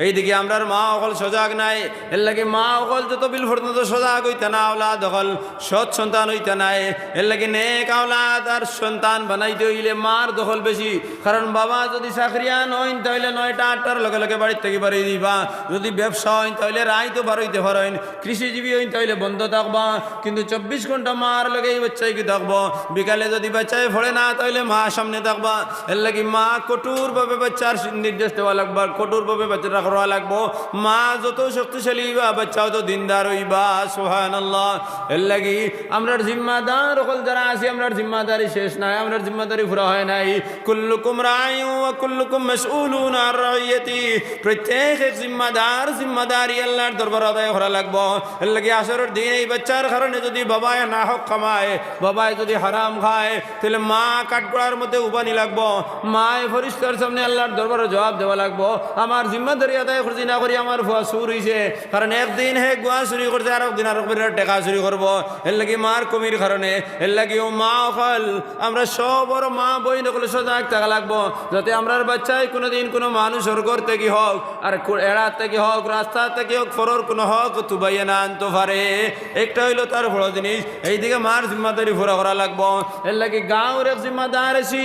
এইদিকে আমরার মা অকল সজাগ নাই এর লাগে মা অকল যত বিল পর্যন্ত সজাগ হইতে না আওলাদ অকল সৎ সন্তান হইতে নাই এর লাগে নেক আওলাদ আর সন্তান বানাইতে হইলে মার দখল বেশি কারণ বাবা যদি চাকরিয়ান হইন তাহলে 9টা 8টার লগে লগে বাড়ির থেকে বাড়ি দিবা যদি ব্যবসা হইন তাহলে রায় তো বাড়াইতে পারেন কৃষিজীবী হইন তাহলে বন্ধ থাকবা কিন্তু 24 ঘন্টা মার লগে এই বাচ্চাই কি থাকবো বিকালে যদি বাচ্চায় ফড়ে না তাহলে মা সামনে থাকবা এর লাগে মা কঠোরভাবে বাচ্চার নির্দেশ দেওয়া লাগবা কঠোরভাবে বাচ্চারা করা লাগবো মা যত শক্তিশালী হইবা বাচ্চাও তো দিনদার হইবা সুবহানাল্লাহ এর লাগি আমরার জিম্মাদার সকল যারা আছি আমরার জিম্মাদারি শেষ নাই আমরার জিম্মাদারি পুরা হয় নাই কুল্লুকুম রাইউ ওয়া কুল্লুকুম মাসউলুন আর রাইয়াতি প্রত্যেক জিম্মাদারি আল্লাহর দরবার আদায় করা লাগবো এর লাগি আসরের দিন এই বাচ্চার কারণে যদি বাবায় না হক কামায় বাবায় যদি হারাম খায় তাহলে মা কাঠগড়ার মধ্যে উবানি লাগবো মায় ফরিস্তার সামনে আল্লাহর দরবারে জবাব দেওয়া লাগবো আমার জিম্মাদারি আদায় করছি না করি আমার ভুয়া চুর হয়েছে কারণ একদিন হে গুয়া চুরি করছে আর একদিন আর টেকা চুরি করবো এর লাগি মার কমির কারণে এর লাগি ও মা অকল আমরা সব ওর মা বই নকলে সজাগ থাকা লাগবো যাতে আমরার বাচ্চায় কোনোদিন কোনো মানুষের ঘর থেকে হোক আর এড়ার থেকে হোক রাস্তা থেকে হোক ফরর কোনো হক তুবাইয়ে না আনতে পারে একটা হইলো তার বড় জিনিস এইদিকে মার জিম্মাদারি পুরা করা লাগবো এর লাগি গাঁওর এক জিম্মাদার আছি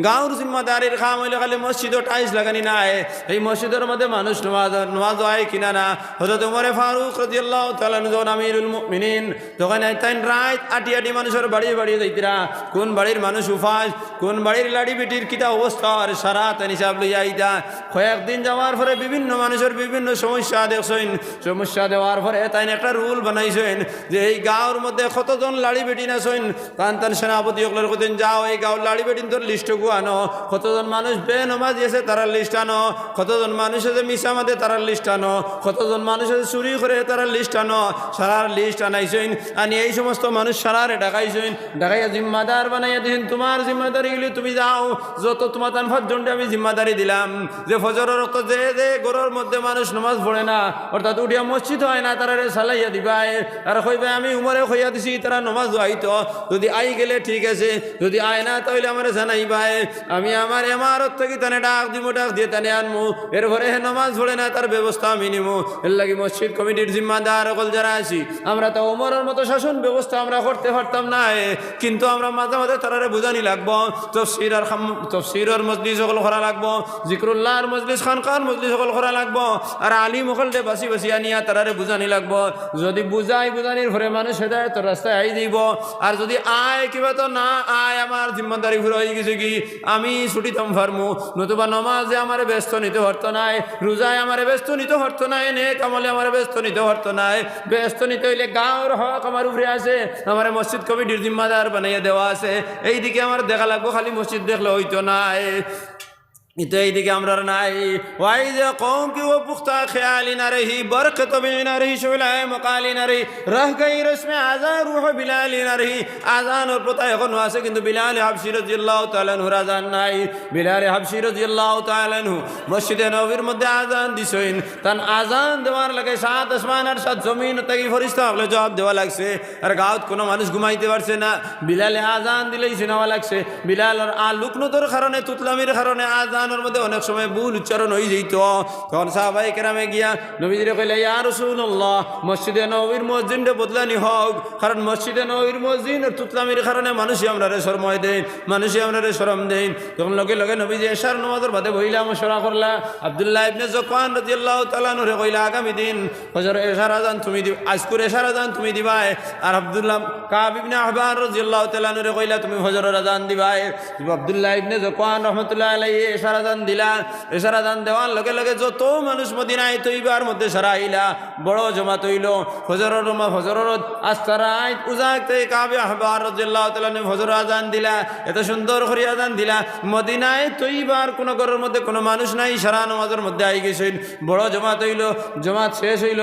গাঁওর জিম্মাদারির কাম হইলে খালি মসজিদও টাইলস লাগানি নাই এই মসজিদের মধ্যে মানুষ নামাজ হয় কিনা না হযরত ওমর ফারুক রাদিয়াল্লাহু তাআলা যখন আমিরুল মুমিনিন তখন তাইন রাত আটি আটি মানুষের বাড়ি বাড়ি যাইতিরা কোন বাড়ির মানুষ উফাস কোন বাড়ির লাড়ি বেটির কিতা অবস্থা আর সারা তাই হিসাব লইয়া আইতা কয়েকদিন যাওয়ার পরে বিভিন্ন মানুষের বিভিন্ন সমস্যা দেখছেন সমস্যা দেওয়ার পরে তাই একটা রুল বানাইছেন যে এই গাঁওর মধ্যে কতজন লাড়ি বেটি নাছেন কারণ তার সেনাপতি ওগুলোর কতদিন যাও এই গাঁওর লাড়ি বেটিন তোর লিস্টটুকু আনো কতজন মানুষ বেনমাজি আছে তারা লিস্ট আনো কতজন মানুষ আছে মিশা মাদে তারা লিস্ট আনো কতজন মানুষ আছে চুরি করে তারা লিস্ট আনো সারার লিস্ট আনাইছেন আনি এই সমস্ত মানুষ সারারে ডাকাইছেন ডাকাইয়া জিম্মাদার বানাইয়া দিয়েছেন তোমার জিম্মাদারি গেলে তুমি যাও যত তোমার তান ফজরকে আমি জিম্মাদারি দিলাম যে ফজরের রক্ত যে যে ঘরের মধ্যে মানুষ নামাজ পড়ে না অর্থাৎ উঠিয়া মসজিদ হয় না তারা সালাইয়া দিবাই আর কইবে আমি উমরে হইয়া দিছি তারা নামাজ আইতো যদি আই গেলে ঠিক আছে যদি আয় না তাহলে আমার জানাইবাই আমি আমার এমারত থেকে তানে ডাক দিয়ে তানে আনমু এরপরে নামাজ পড়ে না তার ব্যবস্থা আমি নিমু এর লাগি মসজিদ কমিটির জিম্মাদার সকল যারা আছি আমরা তো ওমরের মতো শাসন ব্যবস্থা আমরা করতে পারতাম না কিন্তু আমরা মাঝে মাঝে তারারে বুঝানি লাগবো তফসিরের মজলিস সকল করা লাগবো জিক্রুল্লাহর মজলিস খানকার মজলিস সকল করা লাগবো আর আলিম সকলতে বাসি বাসি আনিয়া তারারে বুঝানি লাগবো যদি বুঝানির ঘরে মানুষ হেদায়েতের রাস্তায় আই দিব আর যদি আয় কিবা তো না আয় আমার জিম্মাদারি ঘুরে হয়ে গেছে কি আমি ছুটিতাম ফার্মু নতুবা নমাজে আমার ব্যস্ত নিতে পারতো নাই রোজায় আমার ব্যস্ত নিতে পারতো নাই নেক আমলে আমার ব্যস্ত নিতে পারতো নাই ব্যস্ত নিতে হইলে গাঁওর হক আমার উপরে আছে আমার মসজিদ কমিটির জিম্মাদার বানাইয়া দেওয়া আছে এইদিকে আমার দেখা লাগবো খালি মসজিদ দেখলে হইতো নাই इतो এইদিকে আমরা নাই ওয়াই যে কौम की वो पुख्ता ख्याल न रही बरकत भी न रही शुला मकाल न रही रह गई रस्म आज़ान रूह बिलाल न रही आज़ान और पता এখন আছে কিন্তু বিলাল হাবশি রাদিয়াল্লাহু তাআলা আনহু আযান নাই বিলাল হাবশি রাদিয়াল্লাহু তাআলা আনহু মসজিদে নববীর মধ্যে আযান দিছেন তান আযান দেওয়ার লাগে সাত আসমান আর সাত জমিন থেকে ফেরেশতা হলে জবাব দেওয়া লাগছে আর গাঁত কোনো মানুষ ঘুমাইতে পারছে না বিলাল আযান দিলেই শোনা লাগছে বিলাল আর লুকনতর কারণে তুতলামির কারণে আযানের মধ্যে অনেক সময় ভুল উচ্চারণ হয়ে যেত তখন সাহাবায়ে কেরামে গিয়া নবীজিরে কইলে ইয়া রাসূলুল্লাহ মসজিদে নববীর মুয়াজ্জিনটা বদলানি হোক কারণ মসজিদে নববীর মুয়াজ্জিন আর তুতলামির কারণে মানুষই আমরারে শরময় দেন মানুষই আমরারে শরম দেন তখন লগে লগে নবীজি এশার নামাজের বাদে বইলা মশওয়ারা করলা আব্দুল্লাহ ইবনে যকান রাদিয়াল্লাহু তাআলা আনহু কইলা আগামী দিন ফজর এশার আযান তুমি দিবা আজকুর এশার আযান তুমি দিবাই আর আব্দুল্লাহ কাব ইবনে আহবার রাদিয়াল্লাহু তাআলা আনহু কইলা তুমি ফজরের আযান দিবাই আব্দুল্লাহ ইবনে যকান রাহমাতুল্লাহ আলাইহি এশার আযান দিলা এশার আযান দেওয়ার লগে লগে যত মানুষ মদিনায় তৈবার মধ্যে সারা আইলা বড় জমাত হইল ফজরের আস্তারায় উজাকতে কাব আহবার রাদিয়াল্লাহু তাআলা আনহু ফজর আযান দিলা এত সুন্দর করে আযান দিলা মদিনায় তৈবার কোন ঘরের মধ্যে কোনো মানুষ নাই সারা নামাজের মধ্যে আই গেছেন বড় জমাত হইল জমাত শেষ হইল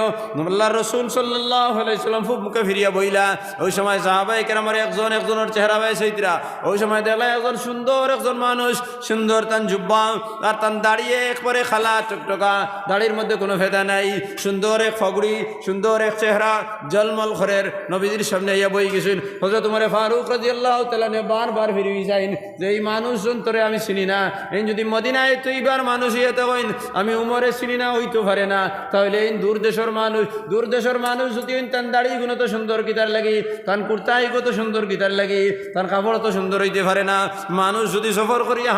আল্লাহর রাসূল সাল্লাল্লাহু আলাইহি সাল্লাম ফুক মুখে ফিরিয়া বইলা ওই সময় সাহাবায়ে কেরামের একজনের চেহারা বাইসাইতরা ওই সময় দেখলা একজন সুন্দর একজন মানুষ সুন্দর তান জুব্বা আর তান দাঁড়িয়ে একবারে খালা টকটকা দাড়ির মধ্যে কোনো ভেদা নাই সুন্দর এক ফগড়ি সুন্দর এক চেহারা জলমল ঘরের নবীজির সামনে ইয়া বই গেছেন হযরত ওমর ফারুক রাদিয়াল্লাহু তাআলা বারবার ফিরিয়ে যাইন যে এই মানুষজন তোরে আমি চিনি না এই যদি মদিনায় তুইবার মানুষ ইয়েতে হইন আমি উমরে চিনি না হইতে পারে না তাহলে এই দূর দেশের মানুষ যদি তান দাড়ি গুণ তো সুন্দর কিতার লাগি তান কুর্তাই কত সুন্দর কিতার লাগি তার কাপড় তো সুন্দর হইতে পারে না মানুষ যদি সফর করিয়া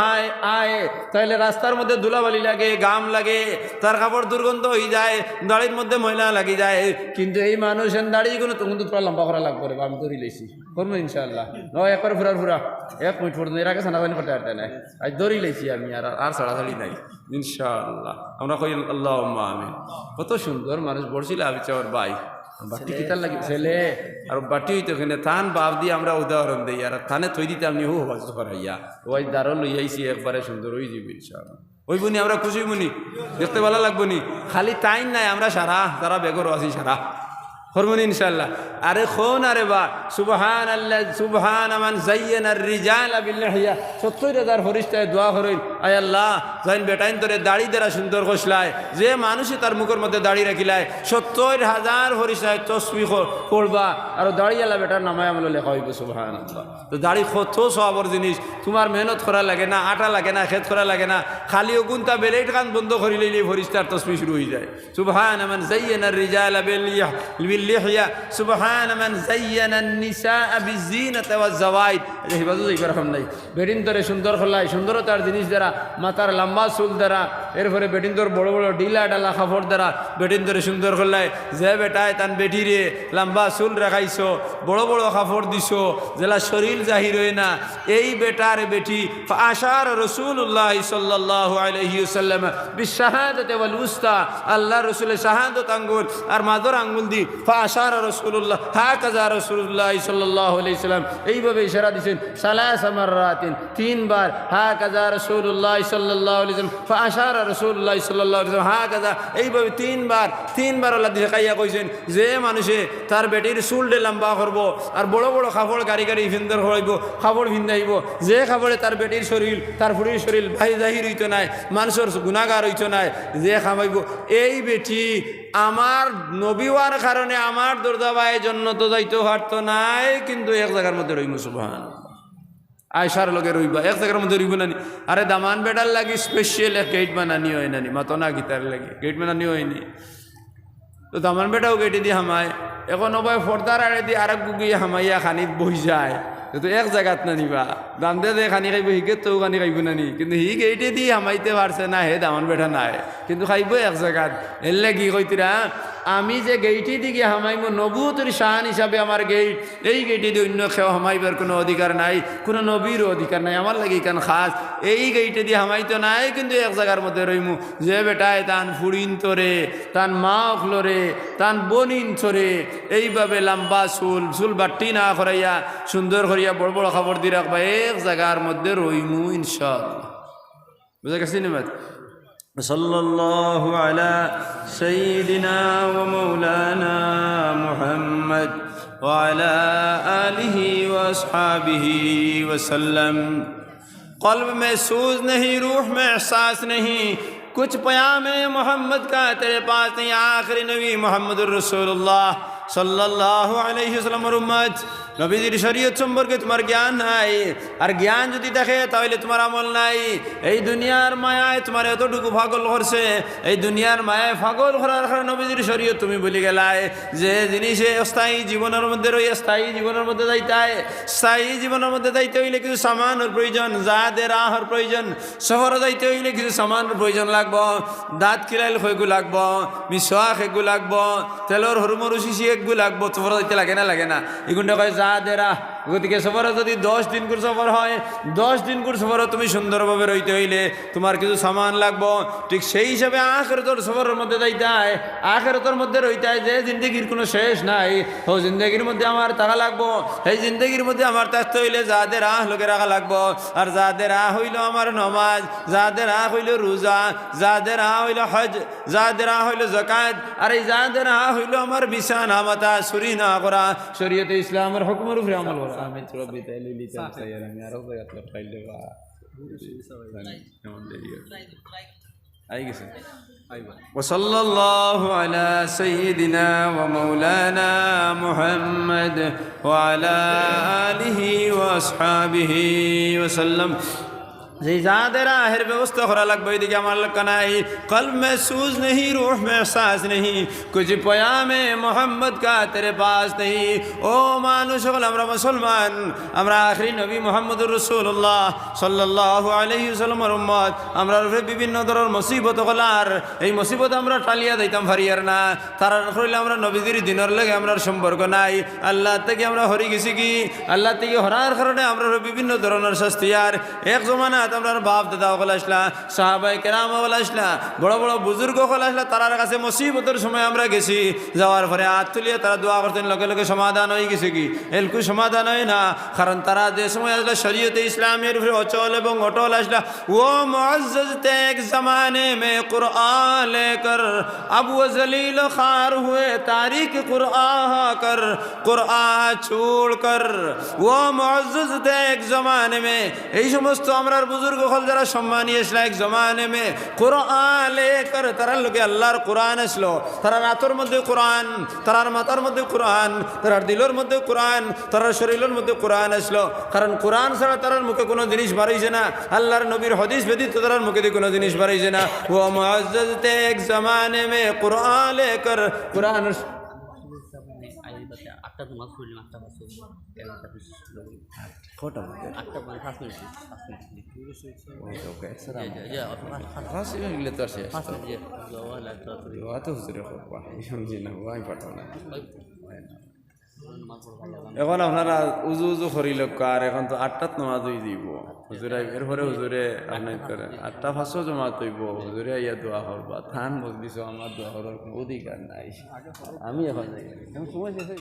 আয় তাহলে রাস্তার মধ্যে ধুলাবালি লাগে গাম লাগে তার কাপড় দুর্গন্ধ হয়ে যায় দাড়ির মধ্যে ময়লা লাগি যায় কিন্তু এই মানুষের দাড়ি গুলো তখন তো পুরা লম্বা করা লাগবে আমি ধরি লেছি করবো ইনশাআল্লাহ নয় একবার ফুরা 1 মিনিট পর্যন্ত এর আগে সানাবানি করতে পারতে না আজ ধরি লেছি আমি আর ছাড়াছাড়ি নাই ইনশাআল্লাহ আমরা কই আল্লাহুম্মা আমিন কত সুন্দর মানুষ বলছিল আমি চাওয়ার ভাই বাটি কিতার লাগি ছেলে আর বাটি হইতে ওখানে থান বাপ দিয়ে আমরা উদাহরণ দিই আর থানে থই দিতে আপনি হু হজ করাইয়া ওই দারো লইয়াইছি একবারে সুন্দর হয়ে যাবে ইনশাআল্লাহ ওই বনি আমরা খুশি বনি দেখতে ভালো লাগবো নি খালি টাইম নাই আমরা সারা যারা বেগরও আছি সারা হরমোনি ইনশাআল্লাহ আরে কোন আরে বা সুবহানাল্লাহ সুবহান মান যায়্যানার রিজাল বিল্লাহিয়া 70000 ফেরেশতায় দোয়া করেন আয় আল্লাহ জান বেটাইন তোরে দাড়ি দ্বারা সুন্দর কষলায় যে মানুষই তার মুখের মধ্যে দাড়ি রাখিলায় 70000 ফেরেশতায় তাসবিহ পড়বা আর দাড়িওয়ালা বেটার নামে আমল লেখা হইবে সুবহানাল্লাহ তো দাড়ি কত সওয়াবের জিনিস তোমার মেহনত করা লাগে না আটা লাগে না খেত করা লাগে না খালি ওগুনটা বেলেট কান বন্ধ করে লইলে ফেরেশতার তাসবিহ শুরু হয়ে যায় সুবহান মান যায়্যানার রিজাল বিল্লাহিয়া সুবহান মান যায়্যানান নিসা বিজিনাতি ওয়াজ-জাওয়াইদ এই বাজু এই রকম নাই বেডিন তোরে সুন্দর খলাই সুন্দরতার জিনিস দ্বারা মাথার লম্বা চুল দ্বারা এরপরে বেডিন তোর বড় বড় ডিলা ডালা কাপড় দ্বারা বেডিন তোরে সুন্দর খলাই যে বেটায় তান বেটিরে লম্বা চুল রাখাইছো বড় বড় কাপড় দিছো জেলা শরীর জাহির হয় না এই বেটার বেটি আশার রাসূলুল্লাহ সাল্লাল্লাহু আলাইহি ওয়াসাল্লাম বিশাহাদাতি ওয়াল উস্তা আল্লাহ রাসূলের শাহাদাত আঙ্গুল আর মাদর আঙ্গুল দি ফাশারা রাসূলুল্লাহ হাকাযা রাসূলুল্লাহ সাল্লাল্লাহু আলাইহি সাল্লাম এইভাবে ইশারা দিবেন সালাস মাররাতিন 3 বার হাকাযা রাসূলুল্লাহ সাল্লাল্লাহু আলাইহি সাল্লাম ফাশারা রাসূলুল্লাহ সাল্লাল্লাহু আলাইহি সাল্লাম হাকাযা এইভাবে 3 বার আল্লাহ দেখাইয়া কইছেন যে মানুষে তার বেটির চুলডে লম্বা করব আর বড় বড় কাপড় গাড়ি ভিন্দর হইব কাপড় ভিন্দাইব যে কাপড়ে তার বেটির শরীর তার ফুড়ির শরীর ভাই জাহির হইতো নাই মানুষের গুনাহগার হইতো নাই যে খামাইব এই বেটি আমার নবী হওয়ার কারণে আমার দরজাবায় জন্য তো যাইতে পারতো নাই কিন্তু এক জায়গার মধ্যে রইব সুবহানাল্লাহ আয়সার লগে রইবা এক জায়গার মধ্যে রইব নানি আরে দামান বেটার লাগি স্পেশাল এক গেট বানানি হয় নানি মাতনা গীতার লাগে গেট বানানি হয়নি তো দামান বেটাও গেটে দিয়ে হামায় এখন ওবাই ফর্দার আড়ে দিয়ে আর এক গুগিয়ে হামাইয়া খানিত বহি যায় তো এক জায়গাত না নিবা দাম দে খানি খাইব হিকে তো খানি খাইব নানি কিন্তু হি গেটে দিয়ে হামাইতে পারছে না হে দামান বেটা নাই কিন্তু খাইব এক জায়গাত এলে কি কইতিরা আমি যে গেইটি দিকে হামাইমো নবুতের শান হিসাবে আমার গেইট এই গেইটি দিয়ে অন্য কেউ হামাইবার কোনো অধিকার নাই কোনো নবীরও অধিকার নাই আমার লাগে কেন খাস এই গেইটে দিয়ে হামাইতো নাই কিন্তু এক জায়গার মধ্যে রইমু যে বেটায় তান ফুড়িন তোরে তান মা অখলরে তান বনিন চরে এইভাবে লম্বা চুল বাট্টি না করাইয়া সুন্দর করিয়া বড় বড় খবর দিয়ে রাখবা এক জায়গার মধ্যে রইমু ইনশাআল্লাহ বুঝা গেছে নিমাত সাল্লাল্লাহু আলা সাইয়্যিদিনা ওয়া মাওলানা মুহাম্মদ ওয়া আলা আলিহি ওয়া আসহাবিহি ওয়া সাল্লাম क़ल्ब में सूझ नहीं, रूह में एहसास नहीं, कुछ प्याम मोहम्मद का तेरे पास नहीं। आखिरी नबी मोहम्मद रसूलुल्लाह सल्लल्लाहु अलैहि वसल्लम उम्मत নবীজির শরীয়ত সম্পর্কে তোমার জ্ঞান নাই, আর জ্ঞান যদি থাকে তাহলে তোমার আমল নাই। এই দুনিয়ার মায়ায় তোমার এতটুকু পাগল করছে, এই দুনিয়ার মায়ায় পাগল করার কারণে নবীজির শরীয়ত তুমি ভুলে গেলাই। যে জিনিসে অস্থায়ী জীবনের মধ্যে রই, স্থায়ী জীবনের মধ্যে যাইতে হয়। স্থায়ী জীবনের মধ্যে যাইতে হইলে কিছু সামানের প্রয়োজন, জাদের আহর প্রয়োজন। শহরে যাইতে হইলে কিছু সামানের প্রয়োজন লাগবো, দাঁত কিলাইল সেগু লাগবো, মিসওয়াক সেগু লাগবো, তেলর হরুমরু শিশি একগু লাগবো। সফর যাইতে লাগে না, লাগে না? এগুলো কয় জাদেরা। গতিকে সফরে যদি 10 দিন করে সফর হয়, 10 দিন করে সফরে তুমি সুন্দরভাবে রইতে হইলে তোমার কিছু সামান লাগবো। ঠিক সেই হিসাবে আখিরাতের সফরের মধ্যে যাইতে হয়, আখিরাতের মধ্যে রইতে হয়। যে জিন্দগির কোনো শেষ নাই, ও জিন্দগির মধ্যে আমার থাকা লাগবো। এই জিন্দগির মধ্যে আমার থাকতে হইলে যাদের আহ লোকে রাখা লাগবো। আর যাদের আহ হইল আমার নমাজ, যাদের আহ হইল রোজা, যাদের আহ হইল হজ, যাদের আহ হইল যাকাত, আর এই যাদের আহ হইল আমার বিছানা মাথা চুরি না করা, শরীয়তে ইসলামের হুকুমের উপরে আমল করা। আমি তো রবি তাইলে লিতাম সাইয়ার আমি আরো জায়গা পাইলে বা কেমন দেরি আই গেছে। وصلى الله على سيدنا ومولانا محمد وعلى آله وأصحابه وسلم। ज़ादे राहर व्यवस्था खरा लग भाई दिखे हमारे लग कनाई। क़ल्ब में सूझ नहीं, रूह में एहसास नहीं, कुछ प्याम मोहम्मद का तेरे पास नहीं। ओ मानुष আমরা মুসলমান, আমরা আখিরি নবী মুহাম্মদুর রাসূলুল্লাহ সাল্লাল্লাহু আলাইহি ওয়াসাল্লামের উম্মত। আমরা বিভিন্ন ধরনের মুসিবত হলার, এই মুসিবত আমরা টালিয়া দিতাম ফারিয়ার না। তারা কইলে আমরা নবীজির দিনের লাগে আমরা সম্পর্ক নাই। আল্লাহ থেকে আমরা হরি গেছি কি, আল্লাহ থেকে হরার কারণে আমরা বিভিন্ন ধরনের শাস্তি। আর এক জমানা আমরা বাপ দাদা হল আসলা, সাহাবায়ে কেরাম হল আসলা, বড় বড় বুজুর্গ হল আসলা, তার কাছে মুসিবতের সময় আমরা গেছি। যাওয়ার পরে হাত তুলিয়ে তারা দোয়া করতেন, লগে লগে সমাধান হয়ে গেছে কি? এলকু সমাধান হয় না, কারণ তারা যে সময় আসলে শরীয়তে ইসলামের উপরে অচল এবং অটল আসলা। ও মুআজ্জাজ थे एक जमाने में कुरान लेकर, अब वो जलील खार हुए तारीख कुरान कर, कुरान छोड़ कर। वो मुआज्जज थे एक जमाने में, এই সমস্ত আমরা বুজুর্গ হল যারা সম্মানী আসলো এক জমানে মে কোরআন লেকর, তারা লোকে আল্লাহর কোরআন আসলো। তারা রাতের মধ্যে কোরআন, তারার মাথার মধ্যে কোরআন, তারার দিলের মধ্যে কোরআন, তারার শরীরের মধ্যে কোরআন আসলো। কারণ কোরআন ছাড়া তারার মুখে কোনো জিনিস বাড়াইছে না, আল্লাহর নবীর হাদিস ব্যতীত তারার মুখে দিয়ে কোনো জিনিস বাড়াইছে না। ও মুআজ্জাজ थे एक जमाने में कुरान लेकर, कुरान এখন আপনারা উজু উজু করি লোক, আর এখন তো 8টাত নামাজ হয়ে যাব। হুজুরে এরপরে হুজুরে আপনার 8টা 500 জমাত হইব। হুজুরে ইয়া দোয়া করবা, থান মজলিস আমার দোয়া করার কোনো অধিকার নাই। আমি এখন যাই।